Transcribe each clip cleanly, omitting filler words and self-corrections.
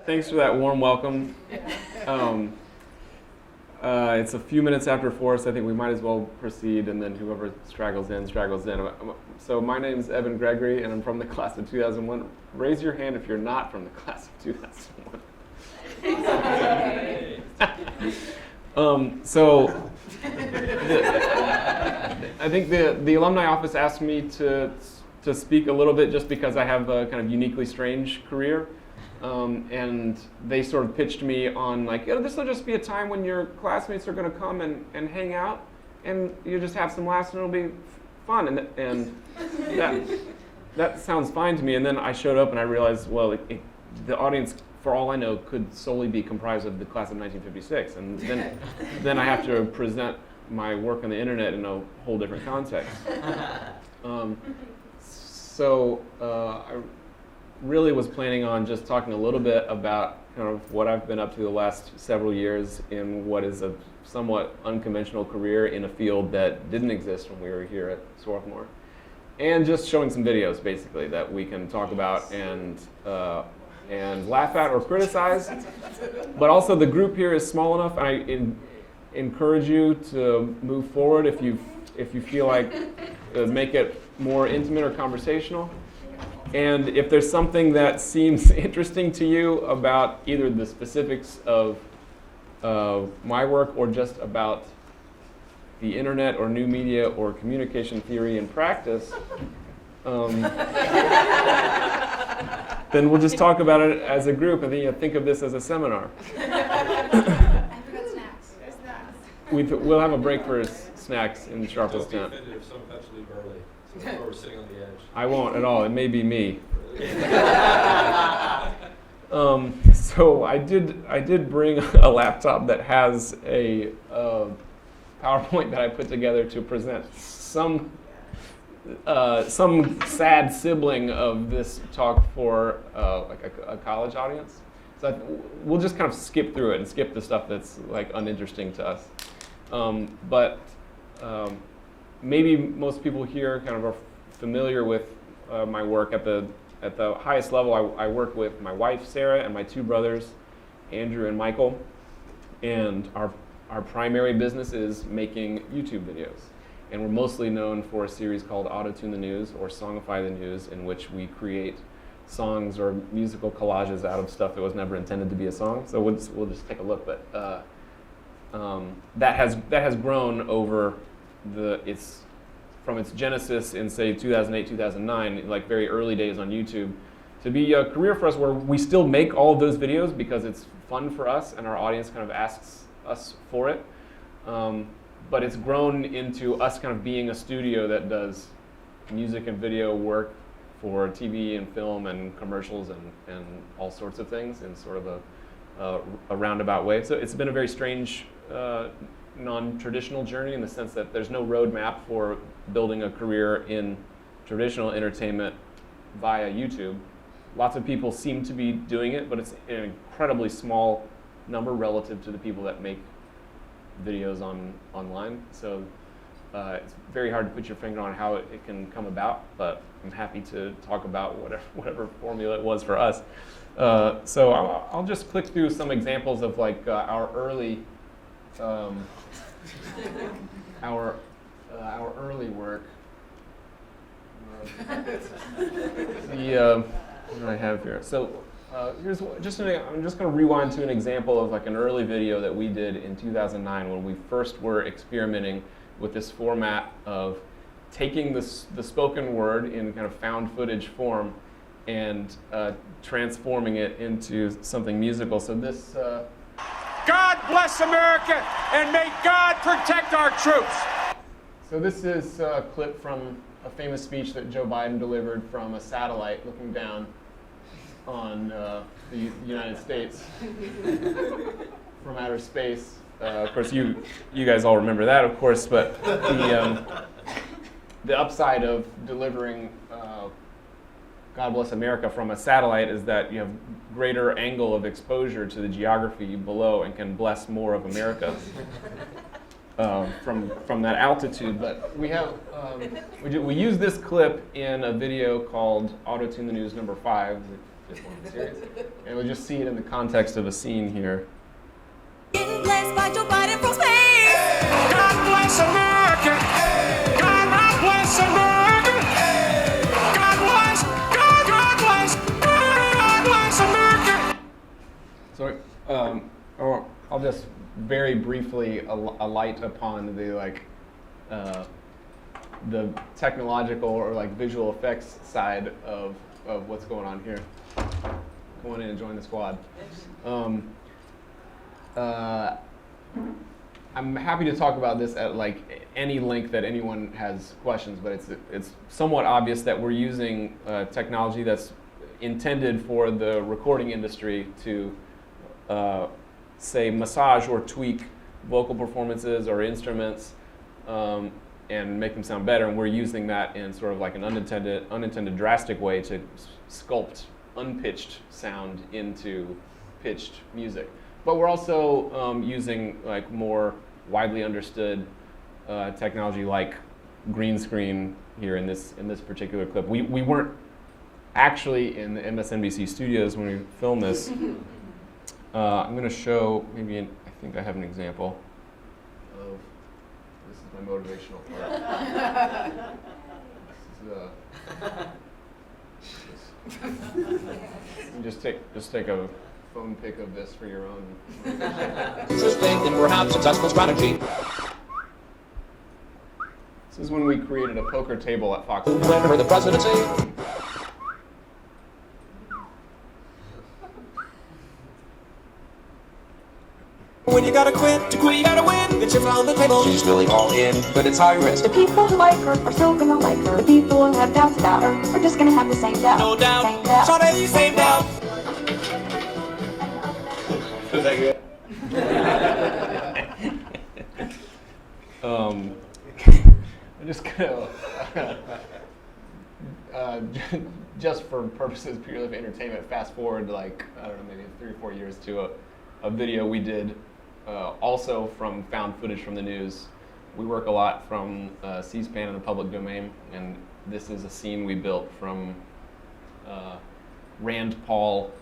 Thanks for that warm welcome. It's a few minutes after 4, so I think we might as well proceed, and then whoever straggles in, straggles in. So my name's Evan Gregory, and I'm from the class of 2001. Raise your hand if you're not from the class of 2001. I think the alumni office asked me to speak a little bit just because I have a kind of uniquely strange career. And they sort of pitched me on like, this will just be a time when your classmates are going to come and hang out, and you just have some laughs and it'll be fun. And that sounds fine to me. And then I showed up and I realized, well, the audience, for all I know, could solely be comprised of the class of 1956. And then I have to present my work on the internet in a whole different context. I really was planning on just talking a little bit about kind of what I've been up to the last several years in what is a somewhat unconventional career in a field that didn't exist when we were here at Swarthmore. And just showing some videos, basically, that we can talk about and laugh at or criticize. But also the group here is small enough, and I encourage you to move forward if you feel like make it more intimate or conversational. And if there's something that seems interesting to you about either the specifics of my work or just about the internet or new media or communication theory and practice, then we'll just talk about it as a group and then think of this as a seminar. I forgot snacks. We'll have a break for snacks in Sharple's tent. Don't be offended if some cuts leave early. So we're sitting on the edge. I won't at all. It may be me. So I did bring a laptop that has a PowerPoint that I put together to present some sad sibling of this talk for like a college audience. So we'll just kind of skip through it and skip the stuff that's like uninteresting to us. But maybe most people here kind of are familiar with my work at the highest level. I work with my wife Sarah and my 2 brothers Andrew and Michael, and our primary business is making YouTube videos, and we're mostly known for a series called Auto-Tune the News or Songify the News, in which we create songs or musical collages out of stuff that was never intended to be a song. So we'll just take a look, but that has grown over from its genesis in, say, 2008, 2009, like very early days on YouTube, to be a career for us where we still make all of those videos because it's fun for us and our audience kind of asks us for it. But it's grown into us kind of being a studio that does music and video work for TV and film and commercials and all sorts of things in sort of a roundabout way. So it's been a very strange non-traditional journey in the sense that there's no roadmap for building a career in traditional entertainment via YouTube. Lots of people seem to be doing it, but it's an incredibly small number relative to the people that make videos online. So it's very hard to put your finger on how it can come about, but I'm happy to talk about whatever formula it was for us. So I'll just click through some examples of like our early our early work. What do I have here? So here's I'm just going to rewind to an example of like an early video that we did in 2009 when we first were experimenting with this format of taking the spoken word in kind of found footage form and transforming it into something musical. So this. God bless America, and may God protect our troops. So this is a clip from a famous speech that Joe Biden delivered from a satellite looking down on the United States from outer space. Of course, you guys all remember that, of course, but the upside of delivering God Bless America from a satellite is that you have greater angle of exposure to the geography below and can bless more of America from that altitude. But we have we use this clip in a video called Auto-Tune the News #5. just one series. And we'll just see it in the context of a scene here. Getting blessed by Joe Biden from space. God bless America. God bless America. God bless. God bless. God bless America. So, I'll just very briefly alight upon the technological or like visual effects side of what's going on here. Come on in and join the squad. I'm happy to talk about this at like any length that anyone has questions, but it's somewhat obvious that we're using technology that's intended for the recording industry to say massage or tweak vocal performances or instruments and make them sound better, and we're using that in sort of like an unintended drastic way to sculpt unpitched sound into pitched music. But we're also using like more widely understood technology like green screen here in this particular clip. We weren't actually in the MSNBC studios when we filmed this. I'm going to show I think I have an example of this is my motivational part. Just take a phone pic of this for your own. Interesting and perhaps successful strategy. This is when we created a poker table at Fox. Win for the presidency. When you gotta quit, to quit you gotta win. Get your foot on the table. She's really all in, but it's high risk. The people who like her are still gonna like her. The people who have doubts about her are just gonna have the same doubt. No doubt. Same doubt. Sade, same doubt. Is that good? I'm just gonna, just for purposes purely of entertainment, fast forward like, I don't know, maybe 3 or 4 years to a video we did also from found footage from the news. We work a lot from C-SPAN and the public domain, and this is a scene we built from Rand Paul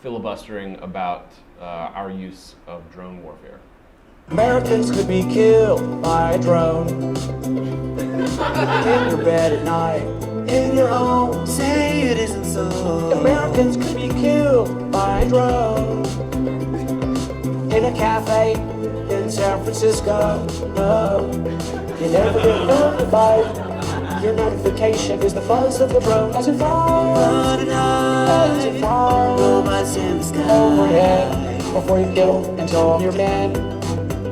filibustering about our use of drone warfare. Americans could be killed by a drone. In your bed at night, in your home. Say it isn't so. Americans could be killed by a drone. In a cafe in San Francisco. No, you never get notified. Your notification is the buzz of the drone as it flies. As it flies. Robots in the sky. Overhead before you kill until you're dead.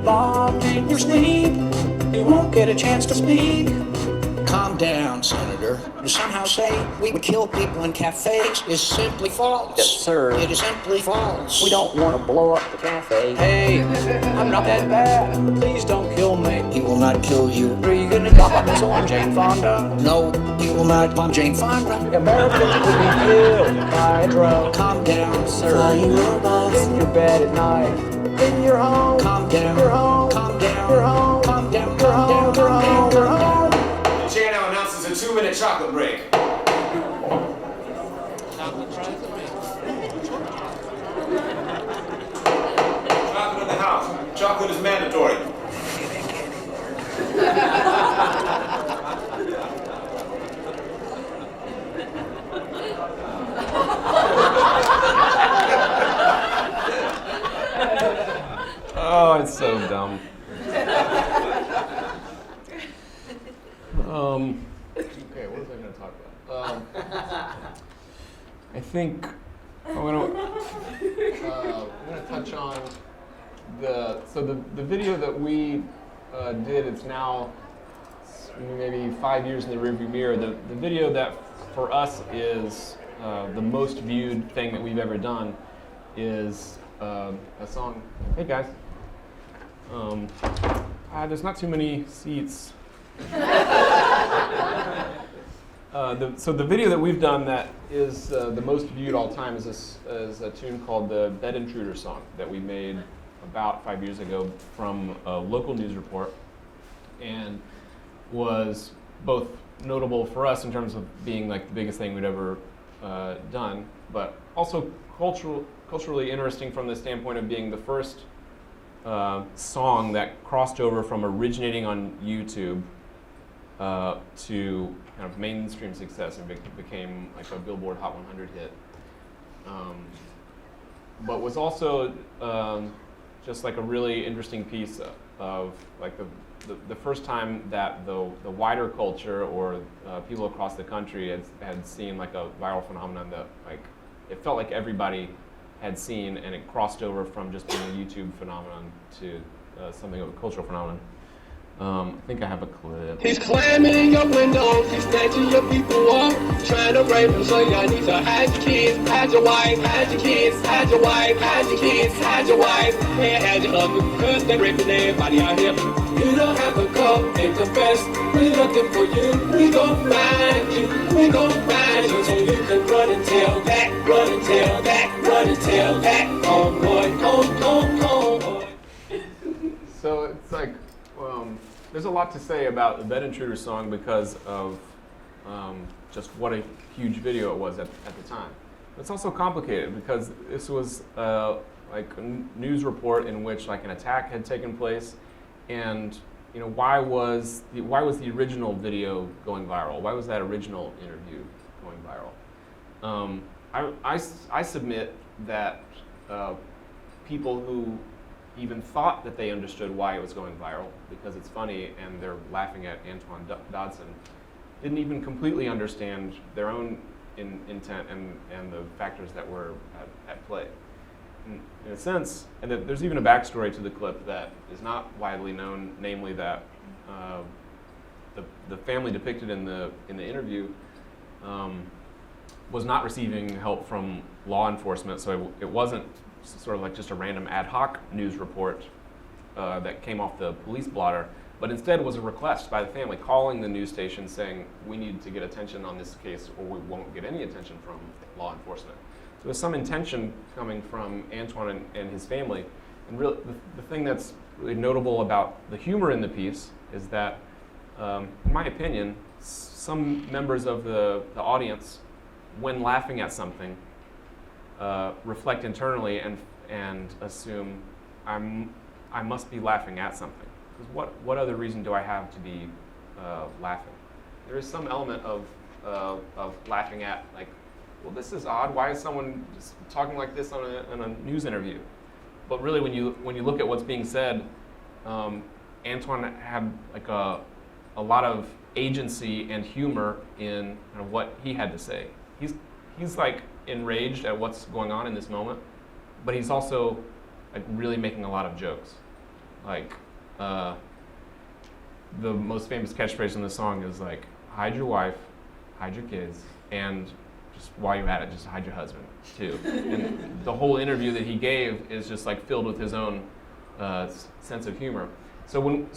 Locked in your sleep, you won't get a chance to speak. Calm down, Senator. To somehow say we would kill people in cafes is simply false. Yes, sir. It is simply false. We don't want to blow up the cafe. Hey, I'm not that bad. Please don't kill me. He will not kill you. Are you gonna drop a missile on Jane Fonda? No, he will not bomb Jane Fonda. Americans will be killed by a drone. Calm down, sir. Flying robots in your bed at night. In your home. Calm down. Your home. Calm down. Your home. Calm down. Your home. Your home. Your home. The chair now announces a 2-minute chocolate break. Chocolate in the house. Chocolate is mandatory. Oh, it's so dumb. Okay, what was I going to talk about? I think I'm going to touch on the video that we did. It's now maybe 5 years in the rearview mirror. The video that for us is the most viewed thing that we've ever done is a song. Hey guys. There's not too many seats. So the video that we've done that is the most viewed all time is a tune called the Bed Intruder song that we made about 5 years ago from a local news report, and was both notable for us in terms of being like the biggest thing we'd ever done, but also culturally interesting from the standpoint of being the first song that crossed over from originating on YouTube to kind of mainstream success and became like a Billboard Hot 100 hit. But was also just like a really interesting piece of like the first time that the wider culture or people across the country had seen like a viral phenomenon that like it felt like everybody had seen, and it crossed over from just being a YouTube phenomenon to something of a cultural phenomenon. I think I have a clip. He's climbing your windows, he's snatching your people up, trying to rape them, so y'all need to hide your kids, hide your wife, hide your kids, hide your wife, hide your kids, hide your wife, and hide your husband, cause they're raping everybody out here. You don't have to come and confess, we're looking for you, we gon' find you, we gon' find you, so you can run and tell that, run and tell that, run and tell that, oh boy, oh boy. So it's like, there's a lot to say about the Bed Intruder song because of just what a huge video it was at the time. It's also complicated because this was like a news report in which like an attack had taken place, and you know why was the original video going viral? Why was that original interview going viral? I submit that people who even thought that they understood why it was going viral, because it's funny and they're laughing at Antoine Dodson, didn't even completely understand their own intent and the factors that were at play. In a sense, and there's even a backstory to the clip that is not widely known, namely that the family depicted in the interview was not receiving help from law enforcement, so it wasn't sort of like just a random ad hoc news report that came off the police blotter, but instead was a request by the family calling the news station saying, we need to get attention on this case or we won't get any attention from law enforcement. So there's some intention coming from Antoine and his family. And really, the thing that's really notable about the humor in the piece is that, in my opinion, some members of the audience, when laughing at something, reflect internally and assume I must be laughing at something. Because what other reason do I have to be laughing? There is some element of laughing at, like, well, this is odd. Why is someone just talking like this on a news interview? But really, when you look at what's being said, Antoine had like a lot of agency and humor in kind of what he had to say. He's like enraged at what's going on in this moment, but he's also like really making a lot of jokes. Like the most famous catchphrase in the song is like, hide your wife, hide your kids, and just while you're at it, just hide your husband too. And the whole interview that he gave is just like filled with his own sense of humor. So when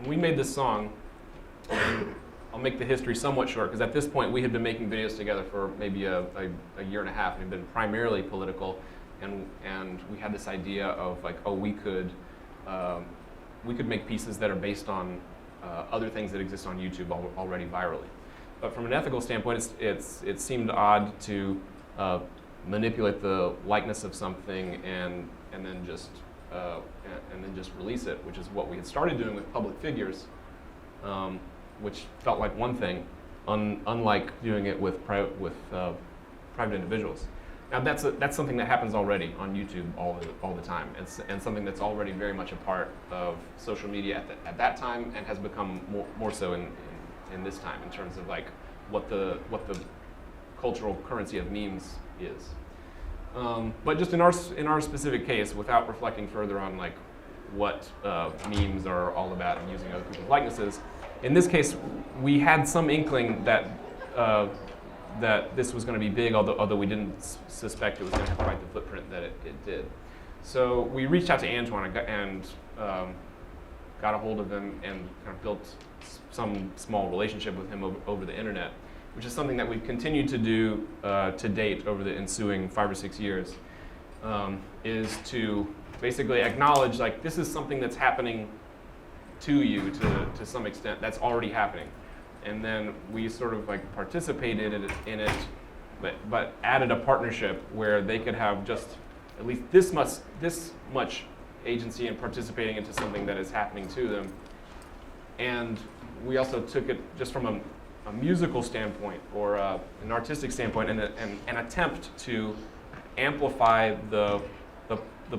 we made this song, I'll make the history somewhat short, because at this point we had been making videos together for maybe a year and a half, and had been primarily political, and we had this idea of like, oh, we could make pieces that are based on other things that exist on YouTube already virally. But from an ethical standpoint, it seemed odd to manipulate the likeness of something and then just release it, which is what we had started doing with public figures. Which felt like one thing, unlike doing it with private individuals. Now that's something that happens already on YouTube all the time, and something that's already very much a part of social media at that time, and has become more so in this time in terms of like what the cultural currency of memes is. But just in our specific case, without reflecting further on like what memes are all about and using other people's likenesses. In this case, we had some inkling that this was going to be big, although we didn't suspect it was going to have quite the footprint that it did. So we reached out to Antoine and got a hold of him and kind of built some small relationship with him over the internet, which is something that we've continued to do to date over the ensuing 5 or 6 years, is to basically acknowledge like this is something that's happening to you to some extent, that's already happening. And then we sort of like participated in it but added a partnership where they could have just at least this much agency in participating into something that is happening to them. And we also took it just from a musical standpoint or an artistic standpoint and an attempt to amplify the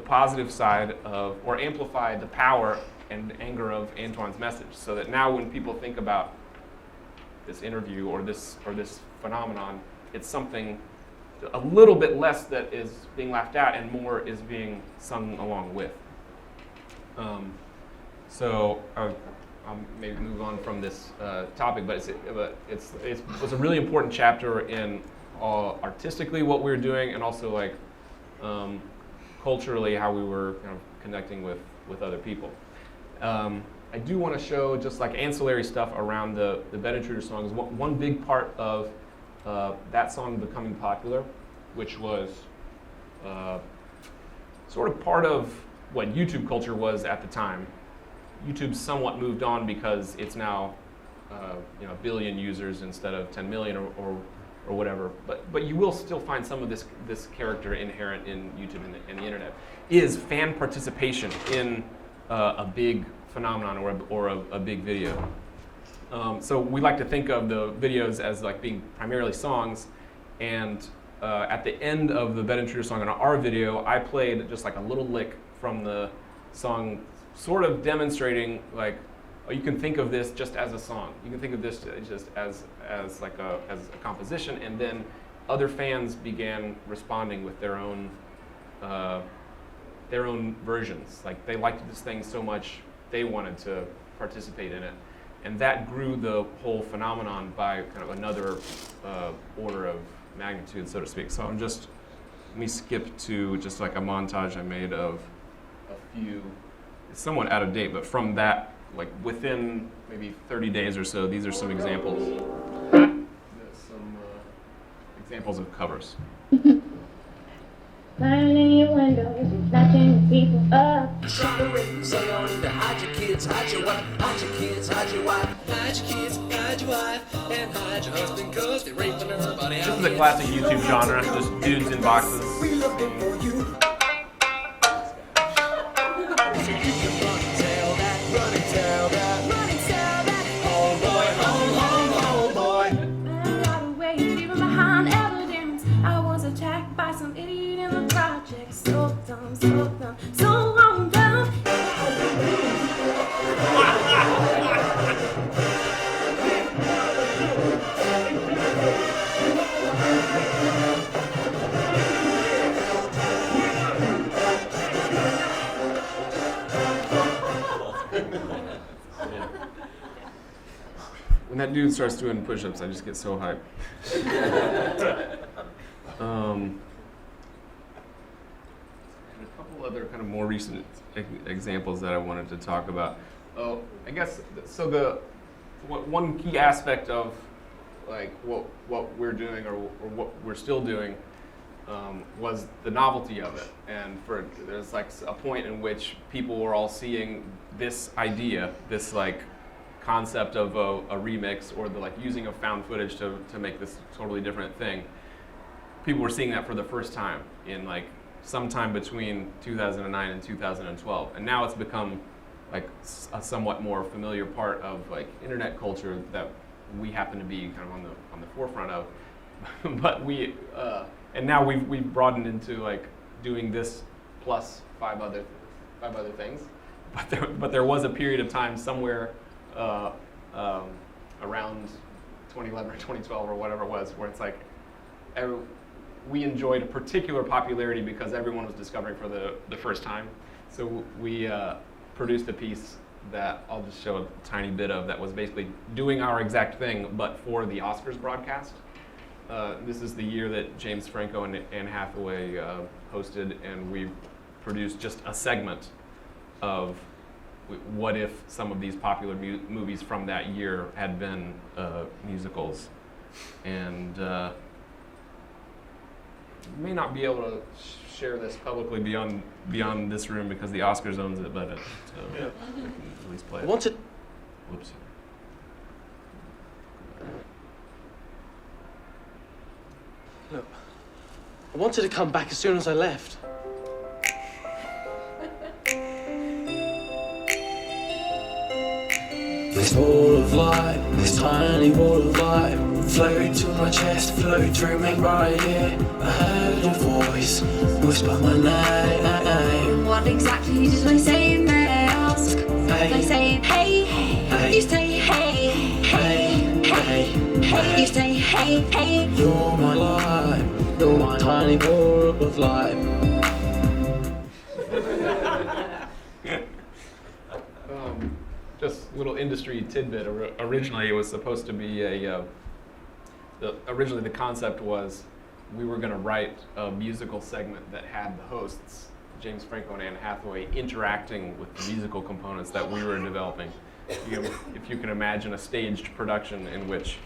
positive side of, or amplify the power and anger of Antoine's message, so that now when people think about this interview or this phenomenon, it's something a little bit less that is being laughed at and more is being sung along with. So I'll maybe move on from this topic, but it was a really important chapter in artistically what we were doing, and also like culturally how we were kind of connecting with other people. I do want to show just like ancillary stuff around the Bed Intruder songs. One big part of that song becoming popular, which was sort of part of what YouTube culture was at the time. YouTube's somewhat moved on because it's now 1 billion users instead of 10 million or whatever. But you will still find some of this character inherent in YouTube and the internet, is fan participation in a big phenomenon or a big video. So we like to think of the videos as like being primarily songs, and at the end of the Bed Intruder song in our video, I played just like a little lick from the song, sort of demonstrating like, you can think of this just as a song. You can think of this just as a composition, and then other fans began responding with their own versions. Like they liked this thing so much, they wanted to participate in it. And that grew the whole phenomenon by kind of another order of magnitude, so to speak. So let me skip to just like a montage I made of a few, it's somewhat out of date, but from that, like within maybe 30 days or so, these are some examples. Some examples of covers. Climbing in your windows, snatching people up. Try to rape, say you need to hide your kids, hide your wife, hide your kids, hide your wife, hide your kids, hide your wife, and hide your husband, cause they're raping her body. This is a classic YouTube genre, just dudes in boxes. We looking for you. So you can run and tell that, run and tell that, run and tell that. Home boy. I got away, leaving behind evidence. I was attacked by some idiot in the project. So dumb, so wrong, dumb. When that dude starts doing push-ups, I just get so hyped. And a couple other kind of more recent examples that I wanted to talk about. I guess so. One key aspect of like what we're doing or what we're still doing was the novelty of it. And there's like a point in which people were all seeing this idea, this like concept of a remix, or the like using of found footage to make this totally different thing. People were seeing that for the first time in like sometime between 2009 and 2012, and now it's become like a somewhat more familiar part of like internet culture that we happen to be kind of on the forefront of. But and now we've broadened into like doing this plus five other things. But there was a period of time somewhere around 2011 or 2012 or whatever it was, where it's like we enjoyed a particular popularity because everyone was discovering for the first time. So we produced a piece that I'll just show a tiny bit of, that was basically doing our exact thing, but for the Oscars broadcast. This is the year that James Franco and Anne Hathaway hosted, and we produced just a segment of what if some of these popular movies from that year had been musicals. And may not be able to share this publicly beyond this room because the Oscars owns it, but yeah. At least play it. Once it. Whoops. Look, I wanted to come back as soon as I left. This ball of light, this tiny ball of light, floated to my chest, floated through me right here. I heard a voice whisper my name. What exactly did I say in there? Ask. Hey. I say hey, Hey. you say hey, Hey, hey, hey. you say hey, hey. You're my light, you're my tiny ball of light. Just a little industry tidbit. Originally, it was supposed to be originally the concept was we were going to write a musical segment that had the hosts, James Franco and Anne Hathaway, interacting with the musical components that we were developing. If you can imagine a staged production in which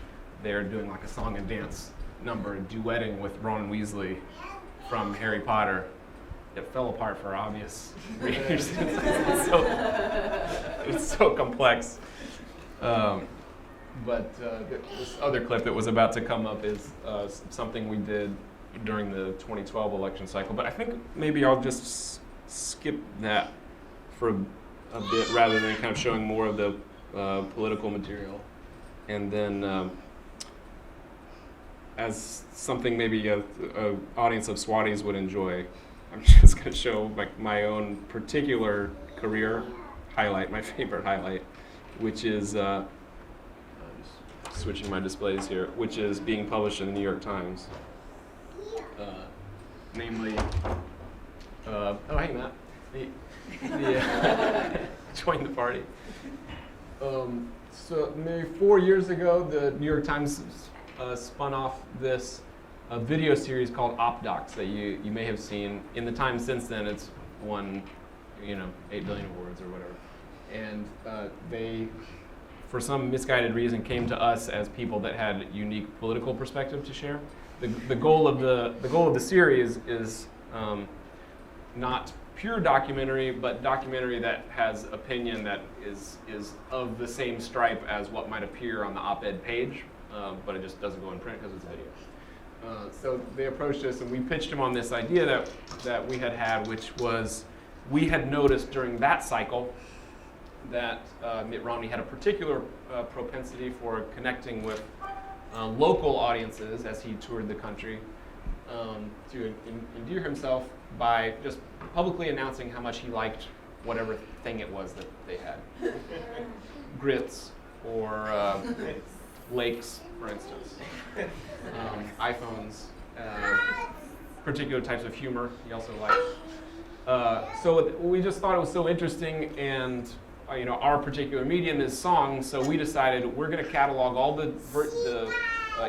they're doing like a song and dance number, duetting with Ron Weasley from Harry Potter. It fell apart for obvious reasons. It's so complex. But this other clip that was about to come up is something we did during the 2012 election cycle. But I think maybe I'll just skip that for a bit rather than kind of showing more of the political material. And then as something maybe a audience of Swaties would enjoy, I'm just going to show like my own particular career highlight, my favorite highlight, which is just switching my displays here, which is being published in the New York Times. Namely, oh hey Matt, join the party. So maybe 4 years ago, the New York Times spun off this a video series called OpDocs that you may have seen. In the time since then, it's won 8 billion awards or whatever. And they, for some misguided reason, came to us as people that had unique political perspective to share. The goal of the series is not pure documentary, but documentary that has opinion that is of the same stripe as what might appear on the op-ed page, but it just doesn't go in print because it's video. So they approached us and we pitched them on this idea that we had, which was we had noticed during that cycle that Mitt Romney had a particular propensity for connecting with local audiences as he toured the country to endear himself by just publicly announcing how much he liked whatever thing it was that they had. Grits or lakes, for instance. iPhones, particular types of humor he also liked. So we just thought it was so interesting, and our particular medium is song, so we decided we're going to catalog all the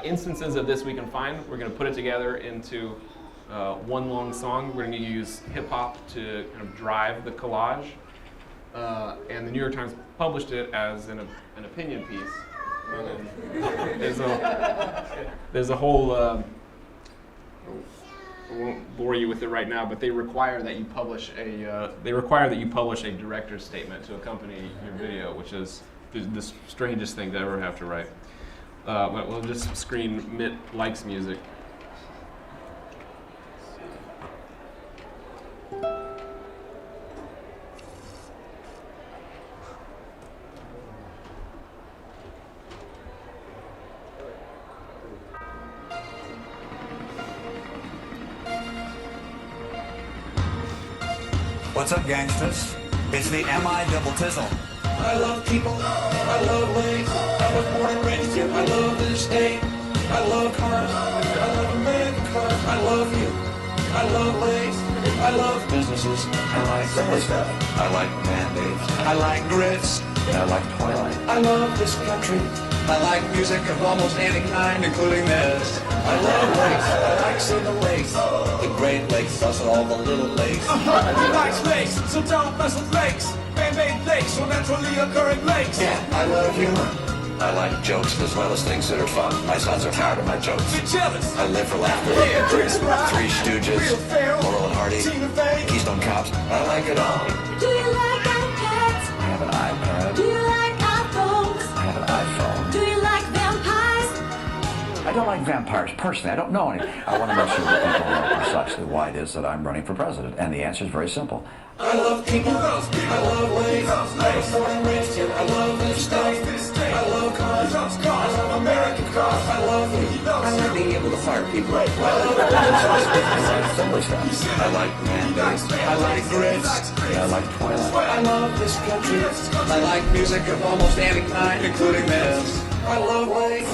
instances of this we can find. We're going to put it together into one long song. We're going to use hip hop to kind of drive the collage, and the New York Times published it as an opinion piece. There's a whole. I won't bore you with it right now, but they require that you publish a director's statement to accompany your video, which is the strangest thing to ever have to write. But we'll just screen Mitt likes music. What's up, gangsters? It's the MI Double Tizzle. I love people, I love ways. I was born and raised here, I love this state. I love cars, I love America. I love you, I love ways. I love businesses, I like silly stuff. I like mandates, I like grits, I like Twilight. I love this country. I like music of almost any kind, including this. I love lakes, I like seeing the lakes. The Great Lakes, plus all the little lakes. We like space, so don't mess with lakes. Man-made lakes, or naturally occurring lakes. Yeah, I love humor. I like jokes as well as things that are fun. My sons are tired of my jokes. Be jealous. I live for laughter. Yeah, Chris Rock. Three Stooges, Real Pharaoh. Laurel and Hardy, Tina Fey. Keystone Cops. I like it all. Do you like iPads? I have an iPad. Do you like iPhones? I have an iPhone. Do you like vampires? I don't like vampires personally. I don't know any. I want to make sure that people know precisely why it is that I'm running for president. And the answer is very simple. I love people. I love ways. I was born and raised here. I love this state. I love cars. I love American cars. I love you. I love being able to fire people. I love Assembly stuff. I like mandates. I like grits. I like Twilight. I love this country. I like music of almost any kind, including this. I love ways.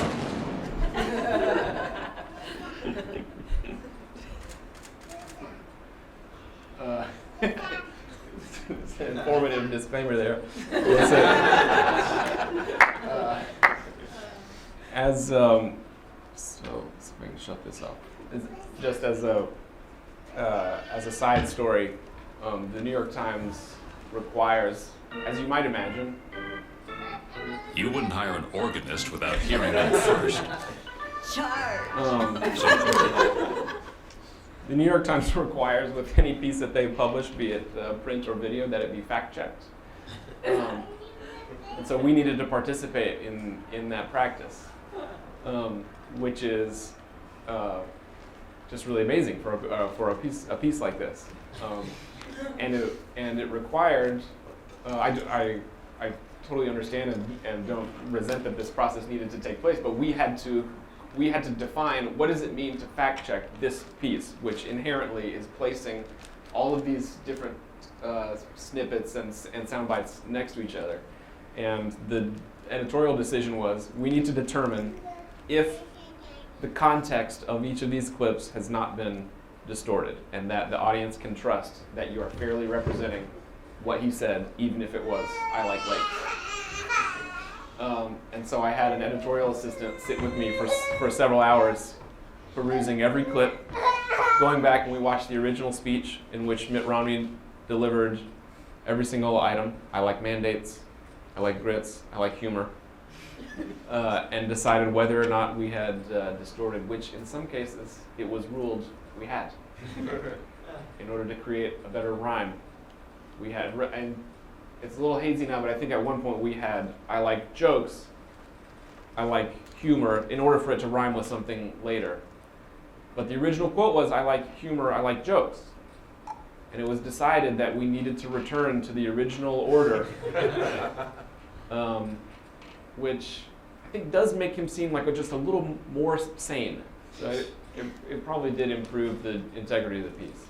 It's an informative disclaimer there. So if I can shut this off. Just as a side story, the New York Times requires, as you might imagine, you wouldn't hire an organist without hearing them first. The New York Times requires with any piece that they publish, be it print or video, that it be fact-checked. And so we needed to participate in that practice, which is just really amazing for a piece like this. And it required, I totally understand and don't resent that this process needed to take place, but we had to define what does it mean to fact check this piece, which inherently is placing all of these different snippets and sound bites next to each other. And the editorial decision was we need to determine if the context of each of these clips has not been distorted and that the audience can trust that you are fairly representing what he said, even if it was I like lakes. And so I had an editorial assistant sit with me for several hours, perusing every clip, going back, and we watched the original speech in which Mitt Romney delivered every single item. I like mandates, I like grits, I like humor, and decided whether or not we had distorted, which in some cases it was ruled we had. In order to create a better rhyme, we had, and it's a little hazy now, but I think at one point we had, I like jokes, I like humor, in order for it to rhyme with something later. But the original quote was, I like humor, I like jokes. And it was decided that we needed to return to the original order, which I think does make him seem like just a little more sane. So it probably did improve the integrity of the piece.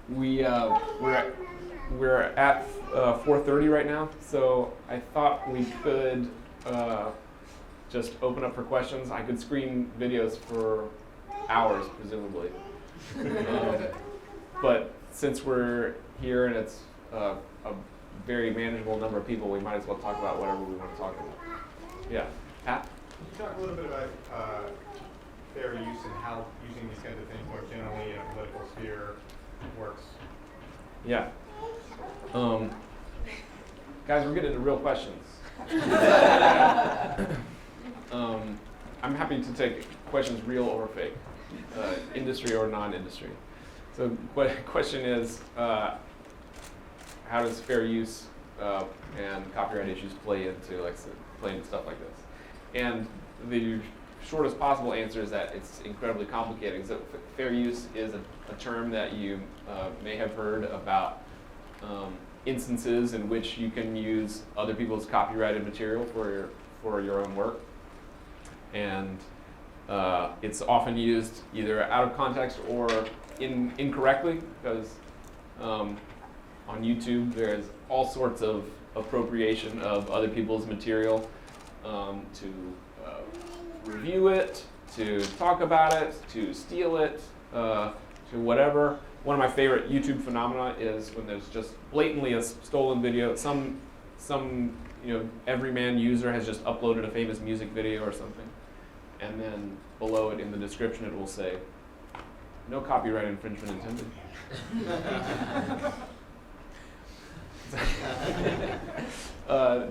We're at 4:30 right now, so I thought we could just open up for questions. I could screen videos for hours, presumably. But since we're here and it's a very manageable number of people, we might as well talk about whatever we want to talk about. Yeah, Pat? Can you talk a little bit about fair use and how using these kinds of things more generally in a political sphere works? Yeah. Guys, we're getting into real questions. I'm happy to take questions real or fake, industry or non-industry. So question is, how does fair use and copyright issues play into stuff like this? And the shortest possible answer is that it's incredibly complicated. So fair use is a term that you may have heard about instances in which you can use other people's copyrighted material for your own work. And it's often used either out of context or incorrectly, because on YouTube there's all sorts of appropriation of other people's material to review it, to talk about it, to steal it, to whatever. One of my favorite YouTube phenomena is when there's just blatantly a stolen video. Some everyman user has just uploaded a famous music video or something, and then below it in the description it will say, "No copyright infringement intended."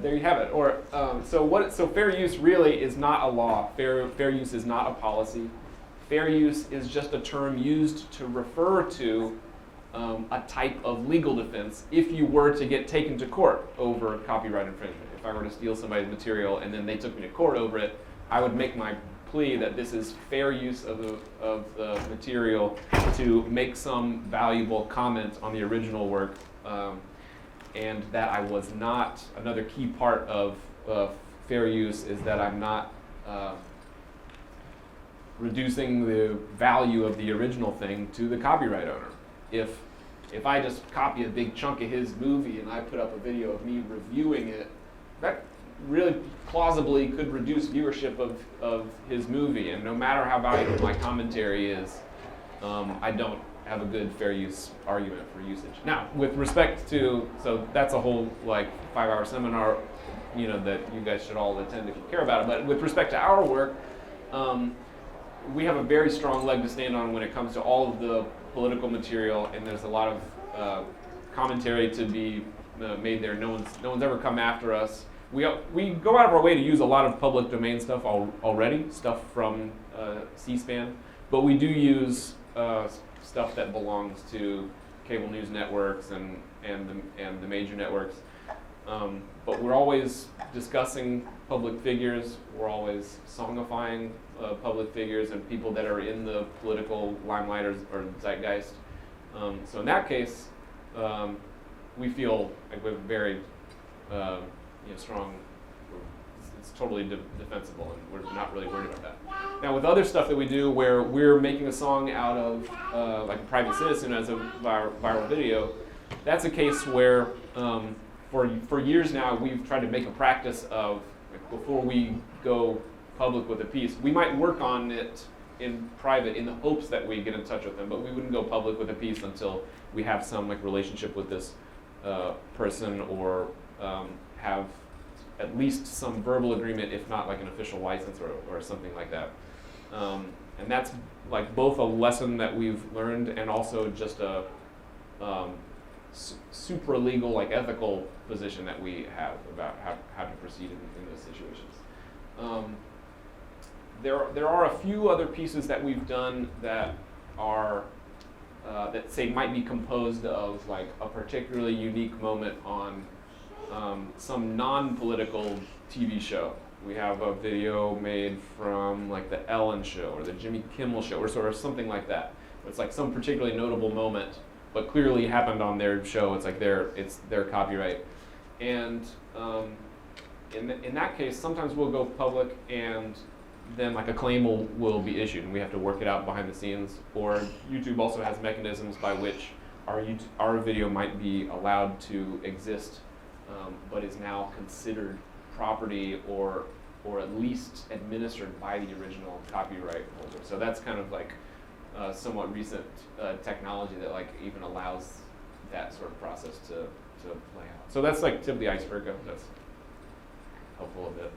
There you have it. Or so fair use really is not a law. Fair use is not a policy. Fair use is just a term used to refer to a type of legal defense if you were to get taken to court over copyright infringement. If I were to steal somebody's material and then they took me to court over it, I would make my plea that this is fair use of the material to make some valuable comment on the original work, and that I was not, another key part of fair use is that I'm not reducing the value of the original thing to the copyright owner. If I just copy a big chunk of his movie and I put up a video of me reviewing it, that really plausibly could reduce viewership of his movie, and no matter how valuable my commentary is, I don't have a good fair use argument for usage. Now, with respect to, so that's a whole like 5-hour seminar, you know, that you guys should all attend if you care about it, but with respect to our work, we have a very strong leg to stand on when it comes to all of the political material, and there's a lot of commentary to be made there. No one's ever come after us. We go out of our way to use a lot of public domain stuff already, stuff from C-SPAN, but we do use stuff that belongs to cable news networks and the major networks. But we're always discussing public figures. We're always songifying public figures and people that are in the political limelight or zeitgeist. So in that case, we feel like we have a very strong. It's totally defensible, and we're not really worried about that. Now, with other stuff that we do, where we're making a song out of like a private citizen as a viral video, that's a case where for years now we've tried to make a practice of, like, before we go public with a piece, we might work on it in private in the hopes that we get in touch with them, but we wouldn't go public with a piece until we have some like relationship with this person, or have at least some verbal agreement, if not like an official license or something like that. And that's like both a lesson that we've learned and also just a super legal, like ethical position that we have about how to proceed in those situations. There are a few other pieces that we've done that are that say might be composed of like a particularly unique moment on some non-political TV show. We have a video made from like the Ellen show or the Jimmy Kimmel show or sort of something like that. It's like some particularly notable moment, but clearly happened on their show. It's like it's their copyright. And in that case, sometimes we'll go public and then like a claim will be issued and we have to work it out behind the scenes. Or YouTube also has mechanisms by which our video might be allowed to exist, but is now considered property or at least administered by the original copyright holder. So that's kind of like somewhat recent technology that like even allows that sort of process to play out. So that's like tip of the iceberg. That's helpful a bit.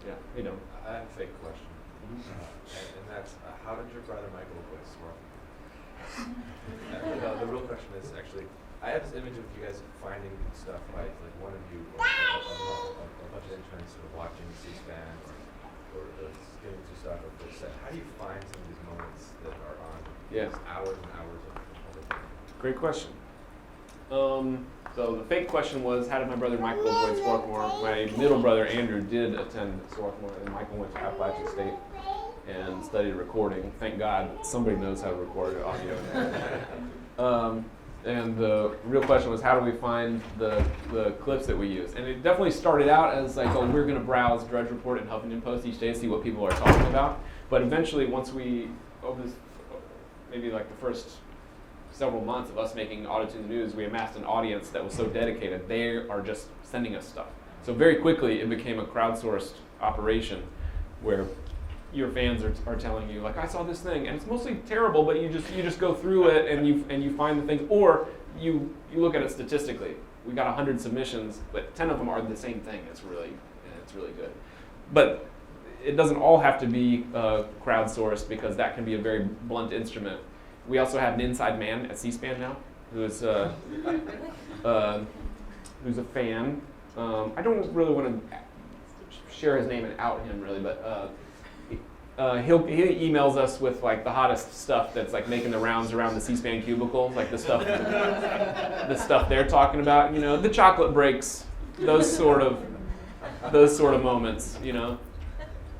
Yeah, you know. I have a fake question, and that's how did your brother Michael avoid smoking? The real question is actually, I have this image of you guys finding stuff like one of you or a bunch of interns sort of watching C-SPAN or skimming through stuff or the set. How do you find some of these moments that are on hours and hours of public? Great question. So the fake question was, how did my brother Michael avoid Swarthmore? My middle brother Andrew did attend Swarthmore, and Michael went to Appalachian State and studied recording. Thank God somebody knows how to record audio. And the real question was, how do we find the clips that we use? And it definitely started out as like, oh, we're going to browse Drudge Report and Huffington Post each day to see what people are talking about. But eventually, once we, over this, maybe like the first several months of us making Auto-Tune News, we amassed an audience that was so dedicated. They are just sending us stuff. So very quickly, it became a crowdsourced operation where your fans are telling you, like, I saw this thing, and it's mostly terrible, but you just go through it and you find the things, or you look at it statistically. We got 100 submissions, but 10 of them are the same thing. It's really good. But it doesn't all have to be crowdsourced, because that can be a very blunt instrument. We also have an inside man at C-SPAN now, who's a fan. I don't really want to share his name and out him really, but he emails us with like the hottest stuff that's like making the rounds around the C-SPAN cubicles, like the stuff they're talking about, you know, the chocolate breaks, those sort of moments, you know.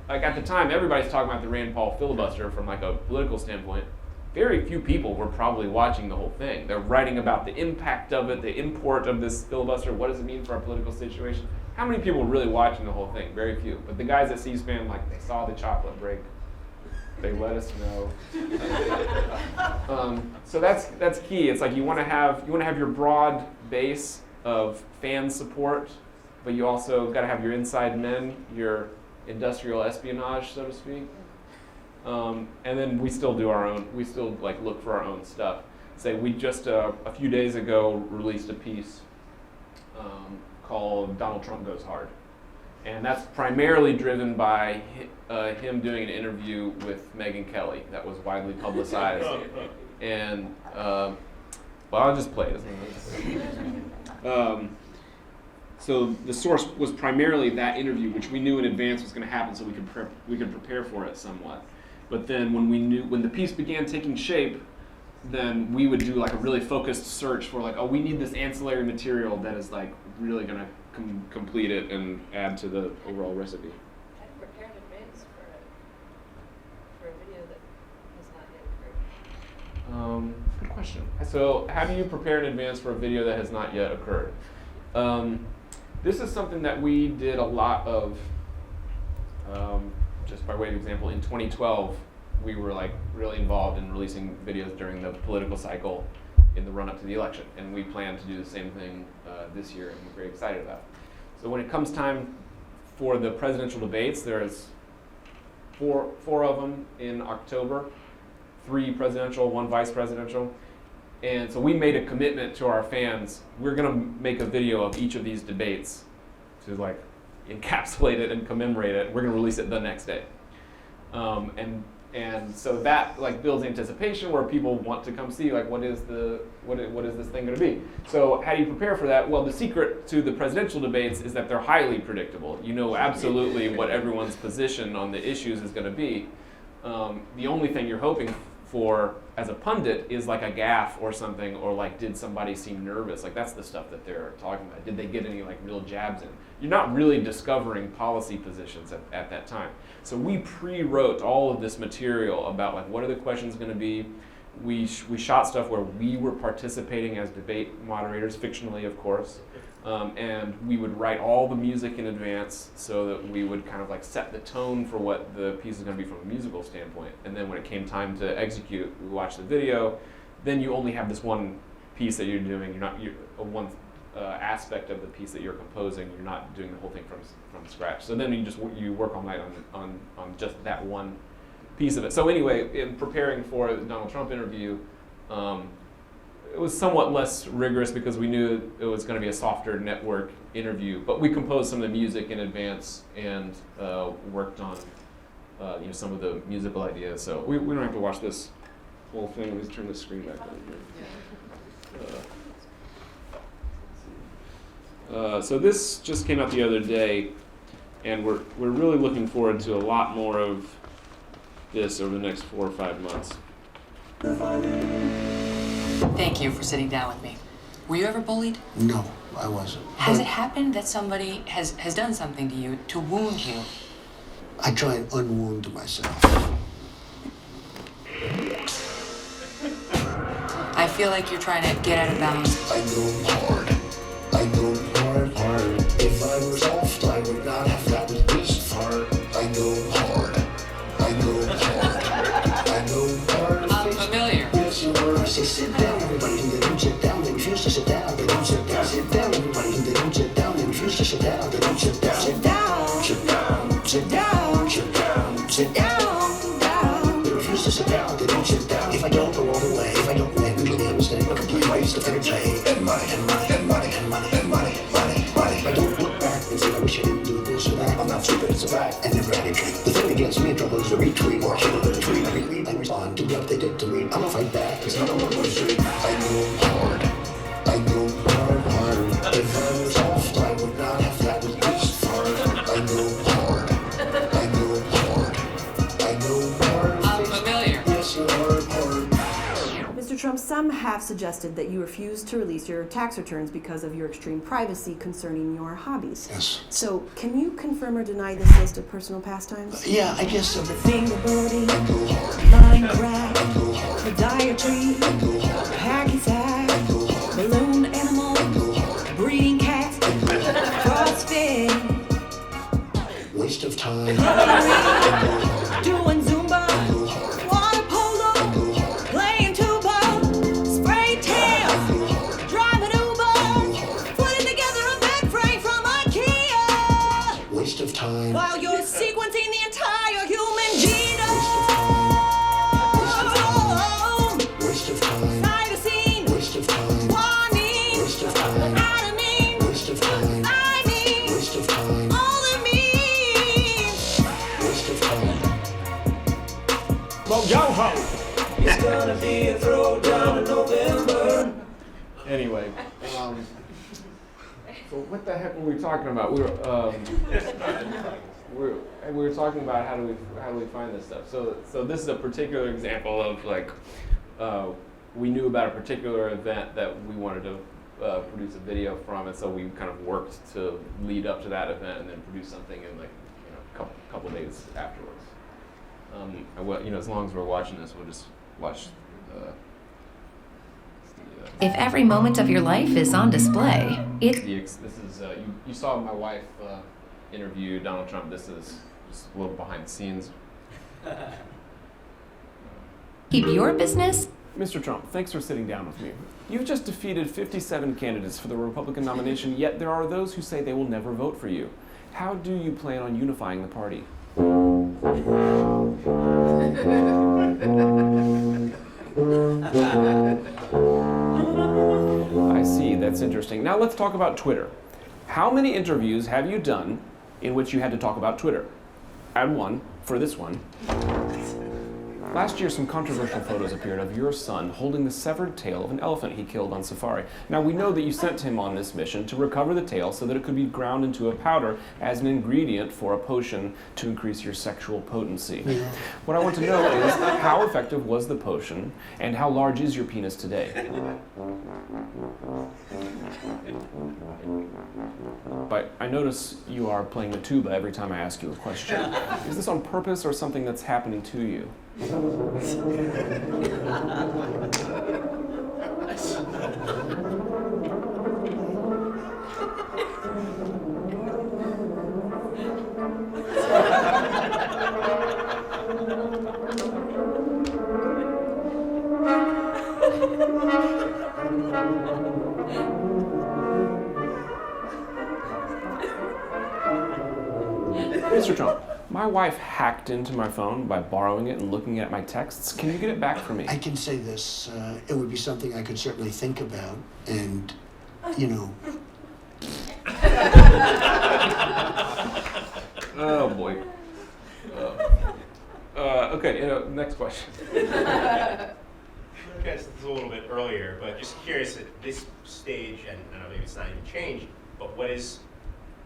Like at the time, everybody's talking about the Rand Paul filibuster from like a political standpoint. Very few people were probably watching the whole thing. They're writing about the impact of it, the import of this filibuster, what does it mean for our political situation? How many people were really watching the whole thing? Very few. But the guys at C-SPAN, like, they saw the chocolate break. They let us know. So that's key. It's like you want to have your broad base of fan support, but you also got to have your inside men, your industrial espionage, so to speak. And then we still do our own. We still like look for our own stuff. Say we just a few days ago released a piece called "Donald Trump Goes Hard," and that's primarily driven by him doing an interview with Megyn Kelly that was widely publicized. And well, I'll just play it. So the source was primarily that interview, which we knew in advance was going to happen, so we could prepare for it somewhat. But then when the piece began taking shape, then we would do like a really focused search for like, oh, we need this ancillary material that is like really going to complete it and add to the overall recipe. How do you prepare in advance for a video that has not yet occurred? Good question. So how do you prepare in advance for a video that has not yet occurred? This is something that we did a lot of, just by way of example, in 2012, we were like really involved in releasing videos during the political cycle in the run-up to the election, and we plan to do the same thing this year, and we're very excited about it. So when it comes time for the presidential debates, there's four of them in October, 3 presidential, 1 vice presidential. And so we made a commitment to our fans. We're going to make a video of each of these debates to like encapsulate it and commemorate it. We're going to release it the next day. And so that like builds anticipation where people want to come see like what is this thing going to be. So how do you prepare for that? Well, the secret to the presidential debates is that they're highly predictable. You know absolutely what everyone's position on the issues is going to be. The only thing you're hoping for as a pundit is like a gaffe or something, or like did somebody seem nervous? Like that's the stuff that they're talking about. Did they get any like real jabs in? You're not really discovering policy positions at that time. So we pre-wrote all of this material about like what are the questions going to be. We shot stuff where we were participating as debate moderators, fictionally of course, and we would write all the music in advance so that we would kind of like set the tone for what the piece is going to be from a musical standpoint. And then when it came time to execute, we watched the video. Then you only have this one piece that you're doing. You're one aspect of the piece that you're composing. You're not doing the whole thing from scratch. So then you work all night on just that one piece of it. So anyway, in preparing for the Donald Trump interview, it was somewhat less rigorous because we knew it was going to be a softer network interview. But we composed some of the music in advance and worked on some of the musical ideas. So we don't have to watch this whole thing. Let's turn the screen back on here. So this just came out the other day, and we're really looking forward to a lot more of this over the next 4 or 5 months. Thank you for sitting down with me. Were you ever bullied? No, I wasn't. Has it happened that somebody has done something to you to wound you? I try and unwound myself. I feel like you're trying to get out of balance. I go hard. I go hard. If I were soft, I would not have gotten this far. I go hard. I go hard. I go hard. I'm familiar. Yes, you were. I say sit down, everybody. And they don't sit down. They refuse to sit down. They don't sit down. Sit down, everybody. And they don't sit down. They refuse to sit down. They don't sit down. Sit down. Sit down. Sit down. Sit down. Sit down. They refuse to sit down. They don't sit down. If I don't go all the way, if I don't win, we really understand what complete waste of energy and money and money and money and money and money, money, money. I don't look back and say I wish I didn't do this or that. I'm not stupid, it's a fact. I never had a dream. The thing against me in trouble is a retweet or shit with a tweet. I retweet and respond to what they did to me. I'm gonna fight back, cause I don't want to street. I go hard. I go hard. If I was soft, I would not have gotten this far. I go hard. I go hard. I go Trump, some have suggested that you refuse to release your tax returns because of your extreme privacy concerning your hobbies. Yes. So, can you confirm or deny this list of personal pastimes? Yeah, I guess so. Fingerboarding, Minecraft, podiatry, hacky sack, balloon animal, breeding cats, CrossFit, Waste of time. doing Zumba, water polo, playing tuba, spray tan, driving Uber, putting together a bed frame from IKEA, Waste of time. while you're sequencing the entire human genome. Waste of time. Cytosine, Waste of time. guanine, Waste of time. adenine, Waste of time. thymine, Waste of time. all it means. Waste of time. Well, yo ho! It's gonna be a throwdown in November. Anyway, so what the heck were we talking about? We were talking about how do we find this stuff. So this is a particular example of like we knew about a particular event that we wanted to produce a video from, and so we kind of worked to lead up to that event and then produce something in like a couple days afterwards. As long as we're watching this, we'll just watch. If every moment of your life is on display, This is you saw my wife interview Donald Trump. This is just a little behind the scenes. keep your business. Mr. Trump, thanks for sitting down with me. You've just defeated 57 candidates for the Republican nomination, yet there are those who say they will never vote for you. How do you plan on unifying the party? I see, that's interesting. Now let's talk about Twitter. How many interviews have you done in which you had to talk about Twitter? Add one for this one. Last year, some controversial photos appeared of your son holding the severed tail of an elephant he killed on safari. Now, we know that you sent him on this mission to recover the tail so that it could be ground into a powder as an ingredient for a potion to increase your sexual potency. Yeah. What I want to know is, how effective was the potion, and how large is your penis today? But I notice you are playing the tuba every time I ask you a question. Is this on purpose or something that's happening to you? Mr. Trump, my wife hacked into my phone by borrowing it and looking at my texts. Can you get it back for me? I can say this. It would be something I could certainly think about, and, you know. Oh boy. Okay, next question. Okay, so this is a little bit earlier, but just curious at this stage, and I don't know, maybe it's not even changed, but what is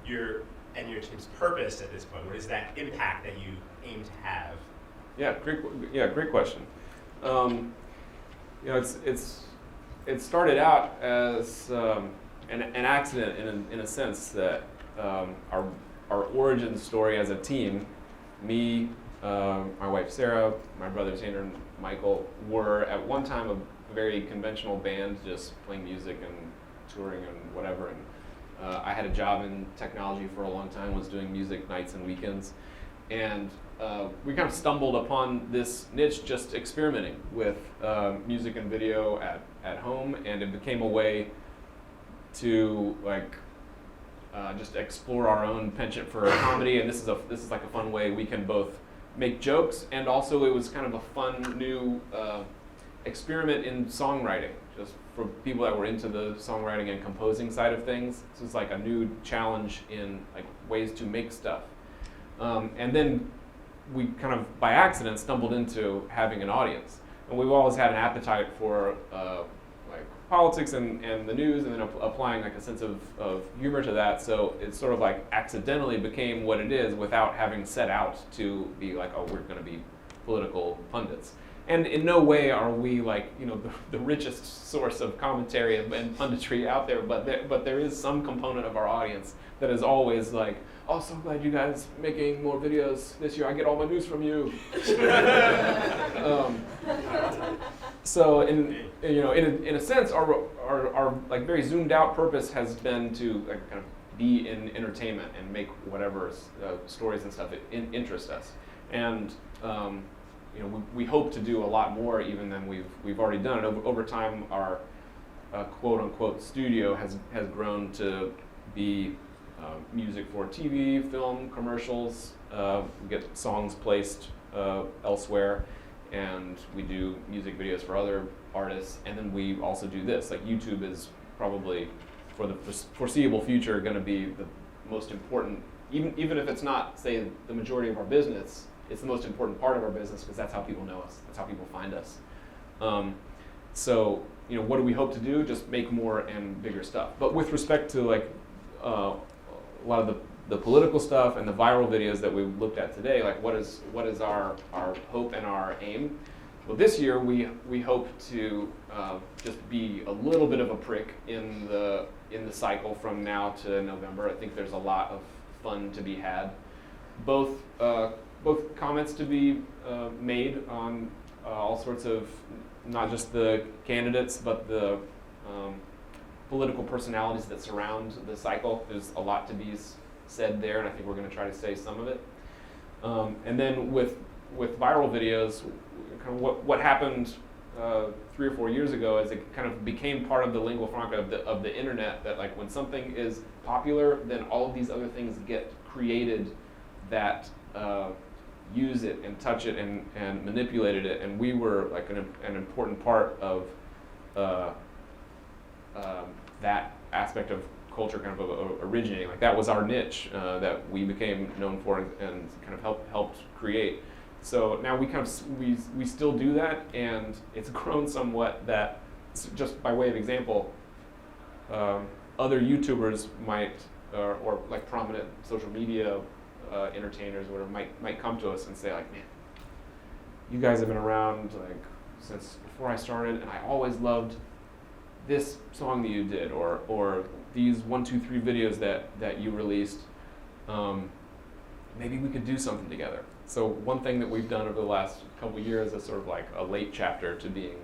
your team's purpose at this point? What is that impact that you aim to have? Yeah, great question. It started out as an accident in a sense that our origin story as a team, me, my wife Sarah, my brothers Andrew and Michael, were at one time a very conventional band, just playing music and touring and whatever. And I had a job in technology for a long time, was doing music nights and weekends. And we kind of stumbled upon this niche just experimenting with music and video at home, and it became a way to just explore our own penchant for comedy. And this is like a fun way we can both make jokes, and also it was kind of a fun new experiment in songwriting, just for people that were into the songwriting and composing side of things. This was like a new challenge in like ways to make stuff. And then we kind of by accident stumbled into having an audience. And we've always had an appetite for like politics and the news, and then applying like a sense of humor to that. So it sort of like accidentally became what it is without having set out to be like, oh, we're going to be political pundits. And in no way are we like, you know, the richest source of commentary and punditry out there, but there is some component of our audience that is always like, oh, so glad you guys making more videos this year. I get all my news from you. So in a sense, our like very zoomed out purpose has been to like kind of be in entertainment and make whatever stories and stuff that interest us. And you know, we hope to do a lot more even than we've already done. And over time, our quote unquote studio has grown to be music for TV, film, commercials. We get songs placed elsewhere, and we do music videos for other artists. And then we also do this. Like YouTube is probably for the foreseeable future going to be the most important, even if it's not, say, the majority of our business. It's the most important part of our business because that's how people know us. That's how people find us. So, you know, what do we hope to do? Just make more and bigger stuff. But with respect to like a lot of the political stuff and the viral videos that we looked at today, like what is our hope and our aim? Well, this year we hope to just be a little bit of a prick in the cycle from now to November. I think there's a lot of fun to be had. Both comments to be made on all sorts of, not just the candidates, but the political personalities that surround the cycle. There's a lot to be said there, and I think we're going to try to say some of it. And then with viral videos, kind of what happened 3 or 4 years ago is it kind of became part of the lingua franca of the internet, that like when something is popular, then all of these other things get created that use it and touch it and manipulated it, and we were like an important part of that aspect of culture kind of originating. Like that was our niche that we became known for and kind of helped create. So now we kind of we still do that, and it's grown somewhat. That just by way of example, other YouTubers might or like prominent social media entertainers or whatever might come to us and say like, man, you guys have been around like since before I started, and I always loved this song that you did, or these 1, 2, 3 videos that you released. Maybe we could do something together. So one thing that we've done over the last couple of years as sort of like a late chapter to being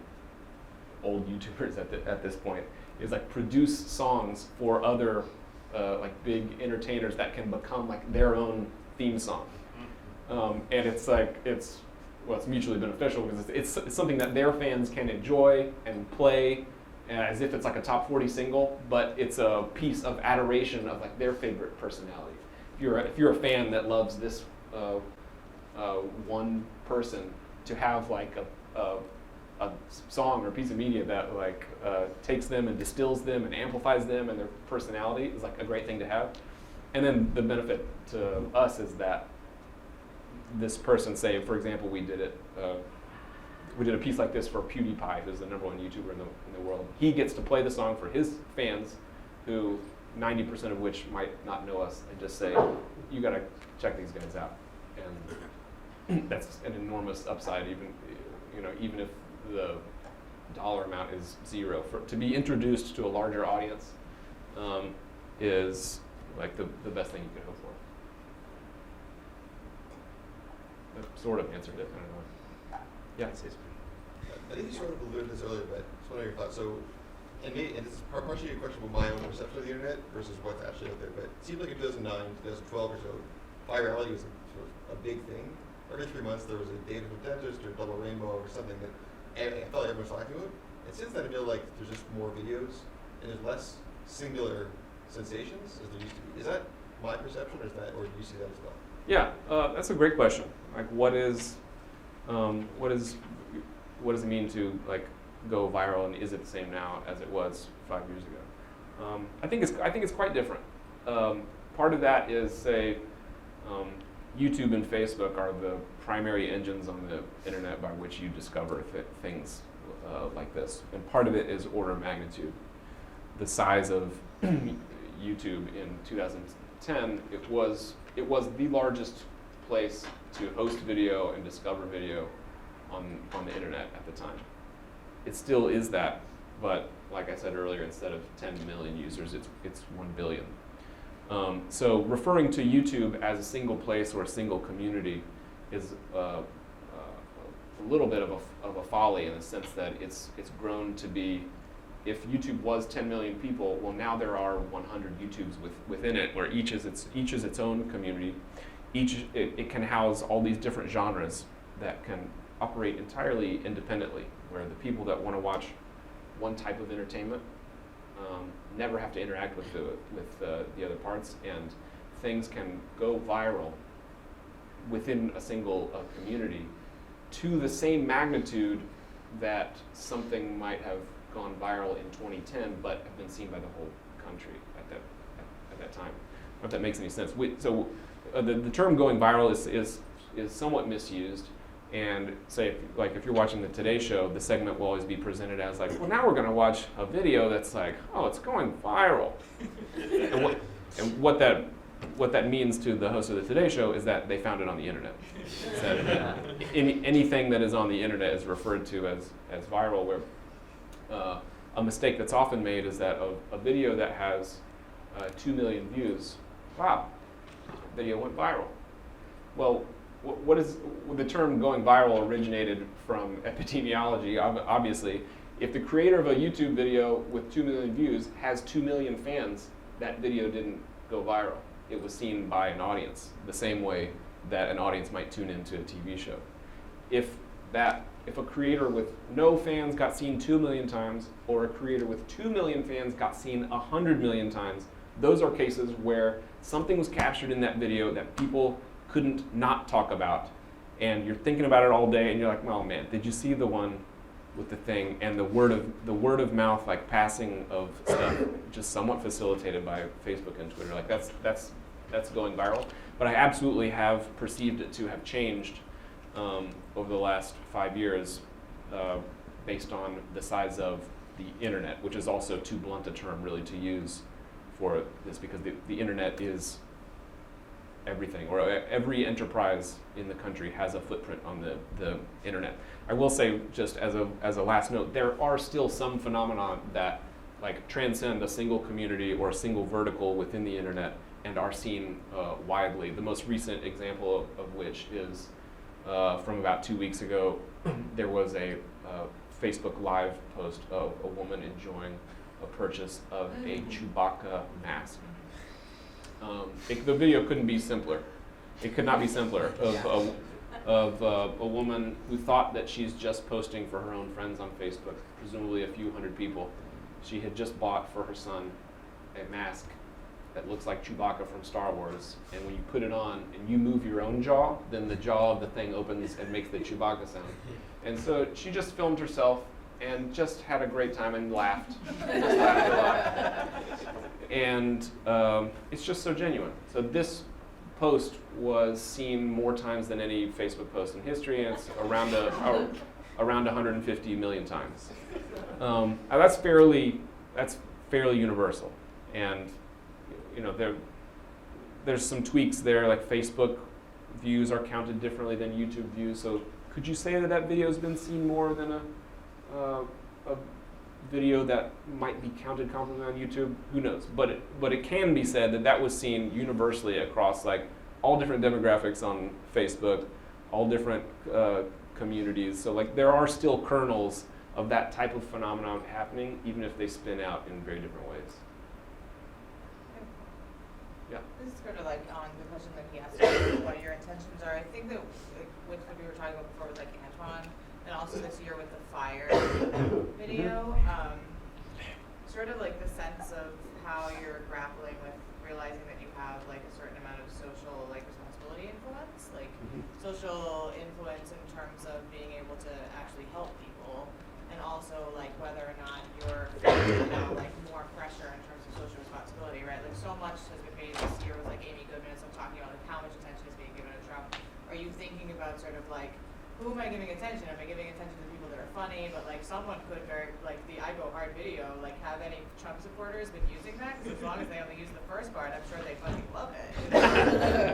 old YouTubers at this point is like produce songs for other like big entertainers that can become like their own theme song. And it's like it's mutually beneficial because it's something that their fans can enjoy and play as if it's like a top 40 single, but it's a piece of adoration of like their favorite personality. If you're a fan that loves this one person, to have like a song or a piece of media that like takes them and distills them and amplifies them and their personality is like a great thing to have. And then the benefit to us is that this person, say for example, we did a piece like this for PewDiePie, who's the #1 YouTuber in the world. He gets to play the song for his fans, who 90% of which might not know us, and just say, you gotta check these guys out. And that's an enormous upside, even if the dollar amount is zero. To be introduced to a larger audience is like the best thing you could hope for. That sort of answered it, I don't know. Yeah. I think you sort of alluded to this earlier, but just want to hear your thoughts. So, and this is partially a question about my own perception of the internet versus what's actually out there, but it seemed like in 2009, 2012 or so, virality was sort of a big thing. Every 3 months there was a David with Dentist or Double Rainbow or something that I felt like everyone was talking about. And since then I feel like there's just more videos and there's less singular sensations as there used to be. Is that my perception, or do you see that as well? Yeah, that's a great question. Like, what does it mean to like go viral, and is it the same now as it was 5 years ago? I think it's quite different. Part of that is, say, YouTube and Facebook are the primary engines on the internet by which you discover things like this, and part of it is order of magnitude. The size of YouTube in 2010, it was the largest place to host video and discover video on the internet at the time. It still is that, but like I said earlier, instead of 10 million users, it's 1 billion. So referring to YouTube as a single place or a single community is a little bit of a folly in the sense that it's grown to be, if YouTube was 10 million people, well now there are 100 YouTubes within it, where each is its own community. It can house all these different genres that can operate entirely independently, where the people that want to watch one type of entertainment never have to interact with the other parts, and things can go viral within a single community to the same magnitude that something might have gone viral in 2010 but have been seen by the whole country at that time. I don't know if that makes any sense. The term going viral is somewhat misused, and say if you're watching the Today Show, the segment will always be presented as like, well, now we're going to watch a video that's like, oh, it's going viral. and what that means to the host of the Today Show is that they found it on the internet. That anything that is on the internet is referred to as viral, where a mistake that's often made is that a video that has 2 million views, wow, video went viral. Well, what is the term going viral originated from epidemiology, obviously. If the creator of a YouTube video with 2 million views has 2 million fans, that video didn't go viral. It was seen by an audience, the same way that an audience might tune into a TV show. If a creator with no fans got seen 2 million times, or a creator with 2 million fans got seen 100 million times, those are cases where something was captured in that video that people couldn't not talk about, and you're thinking about it all day, and you're like, well, man, did you see the one with the thing? And the word of mouth, like passing of stuff, just somewhat facilitated by Facebook and Twitter. Like that's going viral. But I absolutely have perceived it to have changed over the last 5 years, based on the size of the internet, which is also too blunt a term really to use for this, because the internet is everything, or every enterprise in the country has a footprint on the internet. I will say, just as a last note, there are still some phenomena that like transcend a single community or a single vertical within the internet and are seen widely. The most recent example of which is from about 2 weeks ago. There was a Facebook Live post of a woman enjoying a purchase of a Chewbacca mask. The video couldn't be simpler. It could not be simpler of a woman who thought that she's just posting for her own friends on Facebook, presumably a few hundred people. She had just bought for her son a mask that looks like Chewbacca from Star Wars, and when you put it on and you move your own jaw, then the jaw of the thing opens and makes the Chewbacca sound. And so she just filmed herself and just had a great time and laughed. Just laughed a lot. And it's just so genuine. So this post was seen more times than any Facebook post in history, and it's around 150 million times. That's fairly universal. And you know, there's some tweaks there, like Facebook views are counted differently than YouTube views. So could you say that video has been seen more than a video that might be counted comparably on YouTube? Who knows? But it can be said that was seen universally across like all different demographics on Facebook, all different communities. So like there are still kernels of that type of phenomenon happening, even if they spin out in very different ways. Yeah. This is sort of like on the question that he asked, what your intentions are. I think that with what we were talking about before with like Antoine, and also this year with the fire video, sort of like the sense of how you're grappling with realizing that you have like a certain amount of social like responsibility influence, like social influence in terms of being able to actually help people, and also like whether or not you're feeling like more pressure in terms of social responsibility, right? Like so much has been made this year with like Amy Goodman and stuff talking about like how much attention is being given to Trump. Are you thinking about sort of like who am I giving attention? Am I giving attention to the people that are funny? But like someone could like the I Go Hard video, like have any Trump supporters been using that? Because as long as they only use the first part, I'm sure they fucking love it.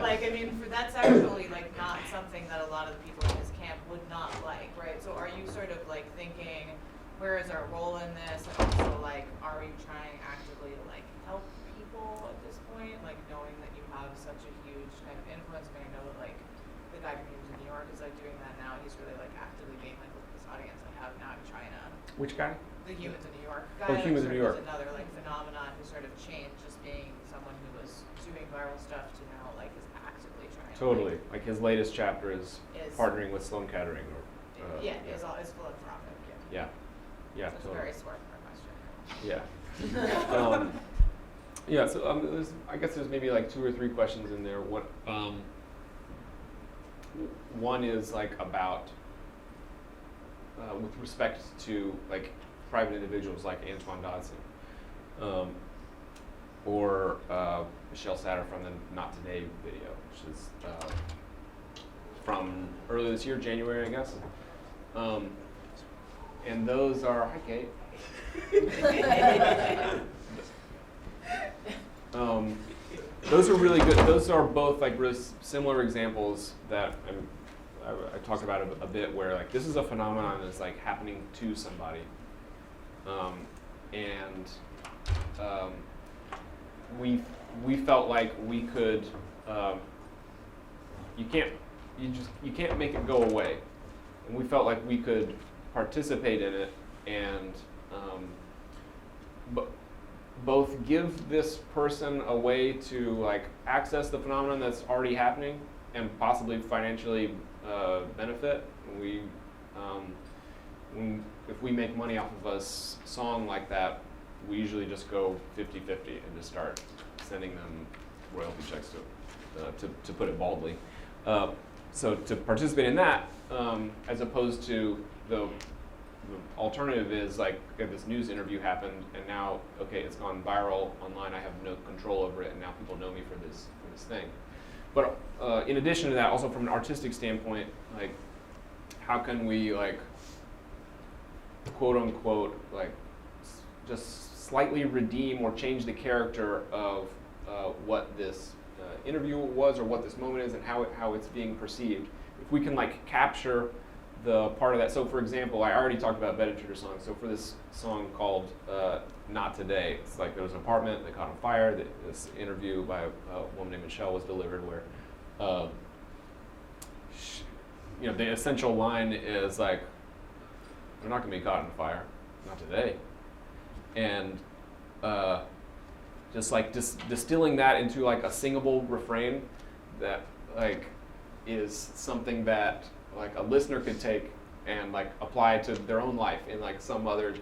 Like, I mean, that's actually like not something that a lot of the people in his camp would not like, right? So are you sort of like thinking, where is our role in this? And also like, are we trying actively to like help people at this point? Like knowing that you have such a huge kind of influence. I mean, I know that like the guy from Humans in New York is like doing that now. He's really like actively being like, look at this audience I have now in China. Which guy? The Humans in New York guy. Oh, Humans in New York. Is another like phenomenon who sort of changed just being someone who was doing viral stuff to now like is actively trying. Totally. Like his latest chapter is partnering with Sloan Kettering. Or, is philanthropic. Yeah. Yeah. So it's totally. very smart for a question. Yeah. Yeah. So I guess there's maybe like 2 or 3 questions in there. What? One is like about with respect to like private individuals like Antoine Dodson, or Michelle Satter from the Not Today video, which is from earlier this year, January, I guess. And those are, hi Kate. Those are really good. Those are both like really similar examples that I talked about a bit, where like this is a phenomenon that's like happening to somebody, and we felt like we could. You can't make it go away, and we felt like we could participate in it and both give this person a way to like access the phenomenon that's already happening and possibly financially benefit. If we make money off of a song like that, we usually just go 50-50 and just start sending them royalty checks to put it baldly. So to participate in that, as opposed to the alternative is like, okay, this news interview happened and now, okay, it's gone viral online, I have no control over it, and now people know me for this thing. But in addition to that, also from an artistic standpoint, like how can we like quote unquote like just slightly redeem or change the character of what this interview was or what this moment is and how it's being perceived. If we can like capture the part of that. So for example, I already talked about Bed Intruder songs. So for this song called Not Today, it's like there was an apartment that caught on fire. This interview by a woman named Michelle was delivered where, the essential line is like, they're not gonna be caught on fire, not today. And just like distilling that into like a singable refrain that like is something that like a listener could take and like apply to their own life in like some other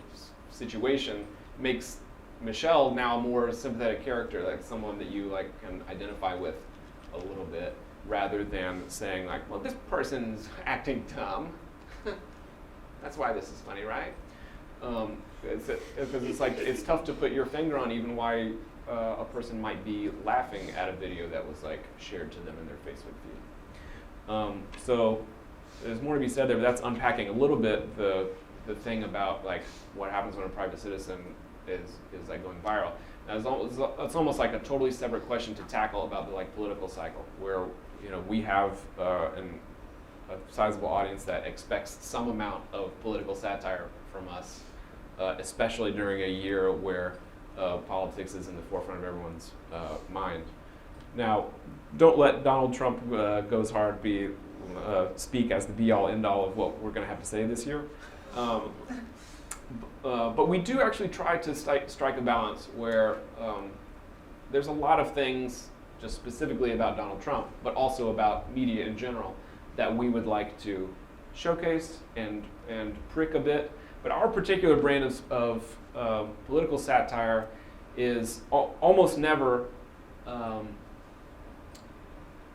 situation, makes Michelle now a more sympathetic character, like someone that you like can identify with a little bit, rather than saying like, well, this person's acting dumb. That's why this is funny, right? Because it's like it's tough to put your finger on even why a person might be laughing at a video that was like shared to them in their Facebook feed. So there's more to be said there, but that's unpacking a little bit the thing about like what happens when a private citizen is like going viral. Now, it's almost like a totally separate question to tackle about the like political cycle, where we have a sizable audience that expects some amount of political satire from us, especially during a year where politics is in the forefront of everyone's mind. Now, don't let Donald Trump goes hard speak as the be-all, end-all of what we're going to have to say this year. But we do actually try to strike a balance where there's a lot of things just specifically about Donald Trump, but also about media in general, that we would like to showcase and prick a bit. But our particular brand of political satire is almost never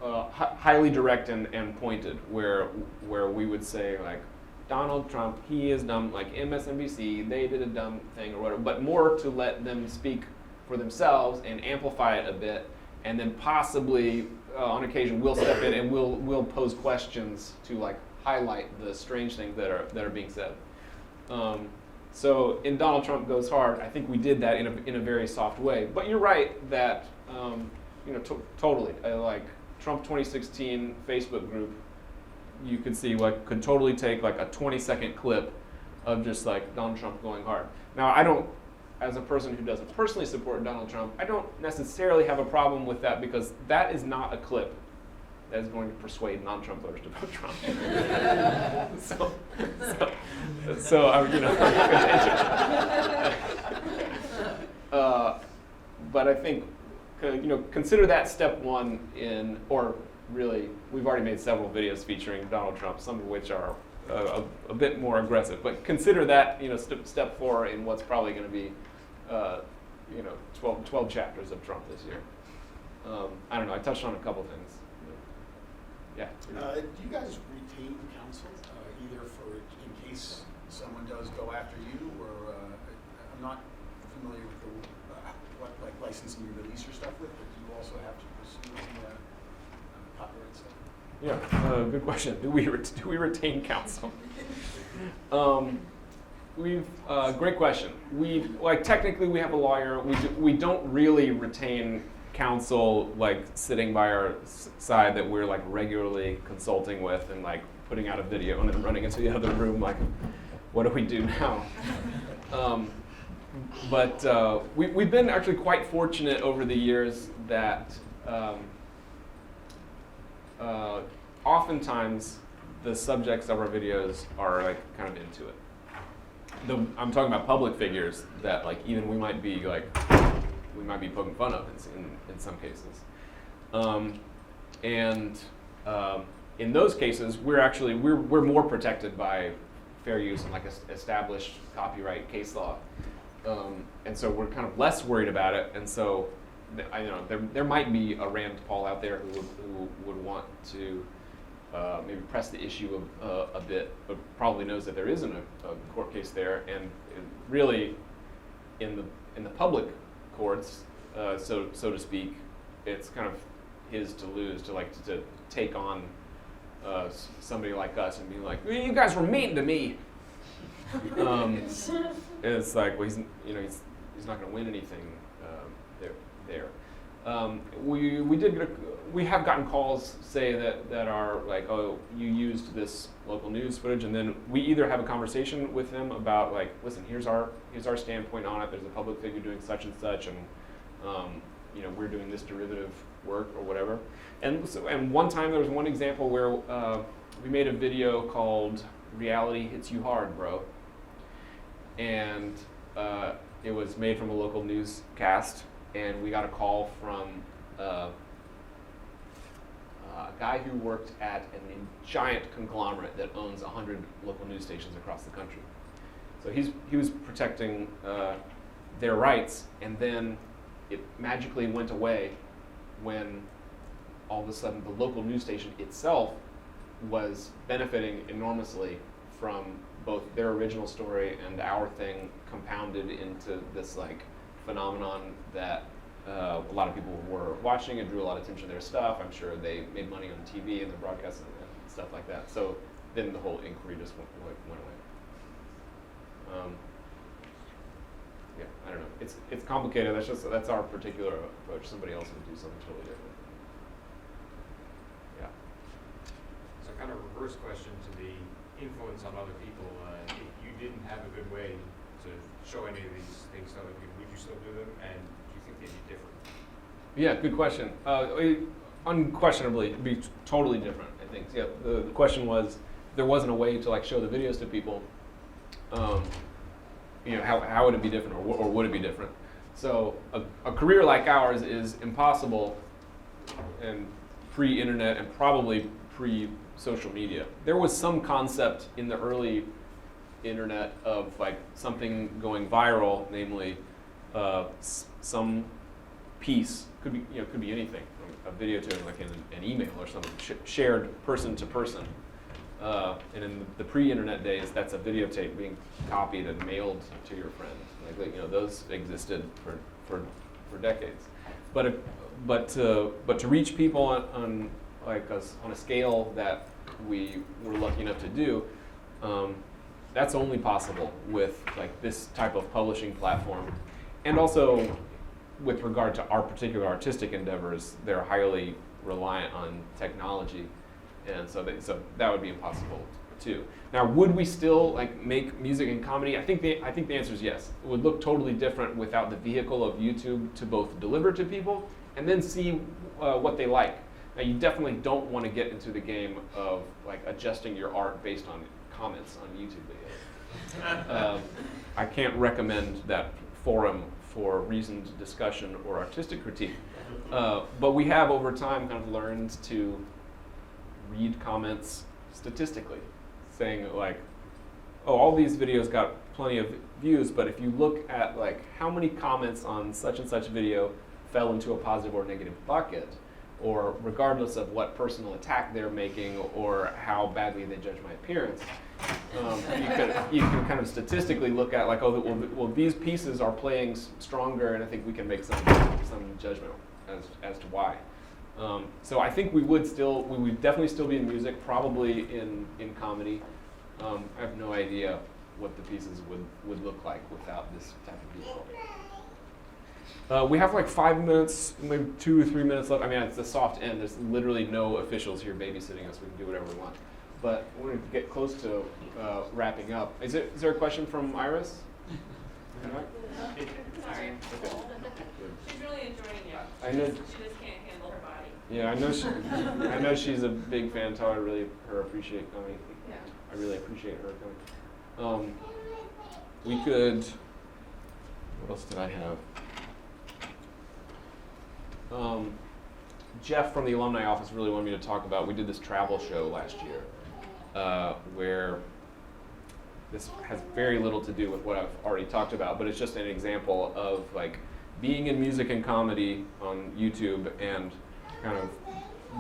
highly direct and pointed, where we would say like, Donald Trump, he is dumb, like MSNBC, they did a dumb thing or whatever, but more to let them speak for themselves and amplify it a bit, and then possibly on occasion we'll step in and we'll pose questions to like highlight the strange things that are being said. So in Donald Trump Goes Hard, I think we did that in a very soft way. But you're right that totally like Trump 2016 Facebook group. You could see what could totally take like a 20-second clip of just like Donald Trump going hard. Now I don't, as a person who doesn't personally support Donald Trump, I don't necessarily have a problem with that because that is not a clip that is going to persuade non-Trump voters to vote Trump. so but I think consider that step one or really, we've already made several videos featuring Donald Trump, some of which are a bit more aggressive. But consider that step 4 in what's probably going to be 12 chapters of Trump this year. I don't know. I touched on a couple things. Yeah. Do you guys retain counsel either for in case someone does go after you, or I'm not familiar with what like licensing you release your stuff with, but do you also have to pursue the copyright stuff? Yeah, good question. Do we retain counsel? Great question. Technically we have a lawyer. We don't really retain counsel like sitting by our side that we're like regularly consulting with and like putting out a video and then running into the other room like, what do we do now? But we've been actually quite fortunate over the years that oftentimes the subjects of our videos are like kind of into it. I'm talking about public figures that like even we might be poking fun of in some cases. In those cases, we're more protected by fair use and like established copyright case law. And so we're kind of less worried about it. And so there might be a Rand Paul out there who would want to maybe press the issue a bit, but probably knows that there isn't a court case there. And really, in the public courts, so to speak, it's kind of his to lose to take on somebody like us and be like, you guys were mean to me. It's like, well, he's not going to win anything there. We have gotten calls say that are like, oh, you used this local news footage, and then we either have a conversation with them about like, listen, here's our standpoint on it. There's a public figure doing such and such, and we're doing this derivative work or whatever. And one time there was one example where we made a video called "Reality Hits You Hard, Bro," and it was made from a local newscast, and we got a call from a guy who worked at a giant conglomerate that owns 100 local news stations across the country. So he was protecting their rights, and then it magically went away when all of a sudden the local news station itself was benefiting enormously from both their original story and our thing compounded into this like phenomenon that a lot of people were watching and drew a lot of attention to their stuff. I'm sure they made money on TV and the broadcast and stuff like that. So then the whole inquiry just went away. Yeah, I don't know. It's complicated. That's our particular approach. Somebody else would do something totally different. Yeah. So kind of reverse question to the influence on other people. If you didn't have a good way to show any of these things to other people, would you still do them? And do you think they'd be different? Yeah, good question. Unquestionably, it'd be totally different, I think. Yeah, the question was, if there wasn't a way to like show the videos to people, how would it be different, or would it be different? So a career like ours is impossible and pre-internet and probably pre-social media. There was some concept in the early internet of like something going viral, namely some piece, could be anything, from a video to like an email or something shared person to person. And in the pre-internet days, that's a videotape being copied and mailed to your friend. Like those existed for decades. But to reach people on a scale that we were lucky enough to do, that's only possible with like this type of publishing platform. And also, with regard to our particular artistic endeavors, they're highly reliant on technology, and so that would be impossible too. Now, would we still like make music and comedy? I think the answer is yes. It would look totally different without the vehicle of YouTube to both deliver to people and then see what they like. Now, you definitely don't want to get into the game of like adjusting your art based on comments on YouTube videos. I can't recommend that forum for reasoned discussion or artistic critique. But we have over time kind of learned to read comments statistically, saying like, oh, all these videos got plenty of views, but if you look at like how many comments on such and such video fell into a positive or negative bucket, or regardless of what personal attack they're making or how badly they judge my appearance, you can kind of statistically look at like, oh, well these pieces are playing stronger, and I think we can make some judgment as to why. So I think we would definitely still be in music, probably in comedy. I have no idea what the pieces would look like without this type of vehicle. We have like 5 minutes, maybe 2 or 3 minutes left. I mean, it's a soft end. There's literally no officials here babysitting us. We can do whatever we want. But we're going to get close to wrapping up. Is there a question from Iris? Sorry. Okay. She's really enjoying it. I know. She just can't handle her body. Yeah, I know she's a big fan. Tell her I really appreciate coming. Yeah. I really appreciate her coming. We could. What else did I have? Jeff from the Alumni office really wanted me to talk about. We did this travel show last year, where this has very little to do with what I've already talked about, but it's just an example of like being in music and comedy on YouTube and kind of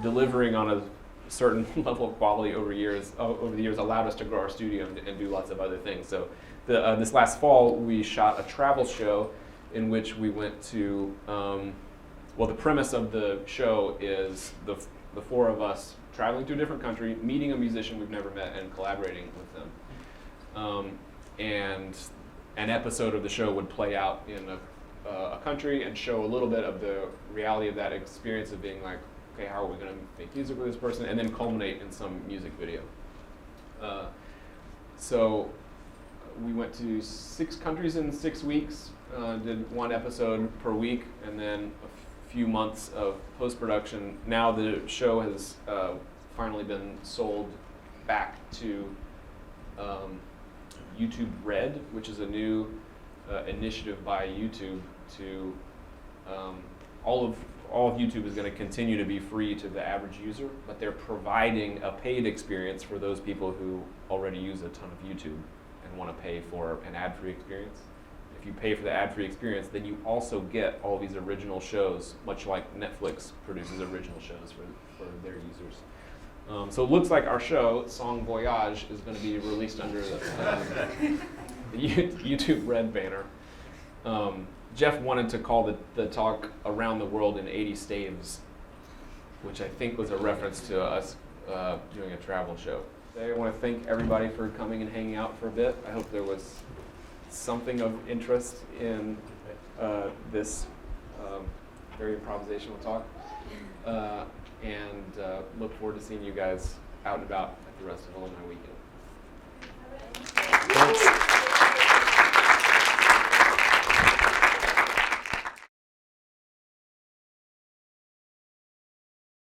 delivering on a certain level of quality over the years allowed us to grow our studio and do lots of other things. So this last fall we shot a travel show in which we went to, well, the premise of the show is the four of us traveling to a different country, meeting a musician we've never met and collaborating with them. And an episode of the show would play out in a country and show a little bit of the reality of that experience of being like, okay, how are we going to make music with this person, and then culminate in some music video. So we went to 6 countries in 6 weeks, did 1 episode per week, and then a few months of post-production. Now the show has finally been sold back to YouTube Red, which is a new initiative by YouTube to all of YouTube is going to continue to be free to the average user, but they're providing a paid experience for those people who already use a ton of YouTube and want to pay for an ad-free experience. If you pay for the ad-free experience, then you also get all these original shows, much like Netflix produces original shows for their users. So it looks like our show, Song Voyage, is going to be released under the YouTube Red banner. Jeff wanted to call the talk Around the World in 80 Staves, which I think was a reference to us doing a travel show. I want to thank everybody for coming and hanging out for a bit. I hope there was something of interest in this very improvisational talk. And look forward to seeing you guys out and about at the rest of Alumni Weekend.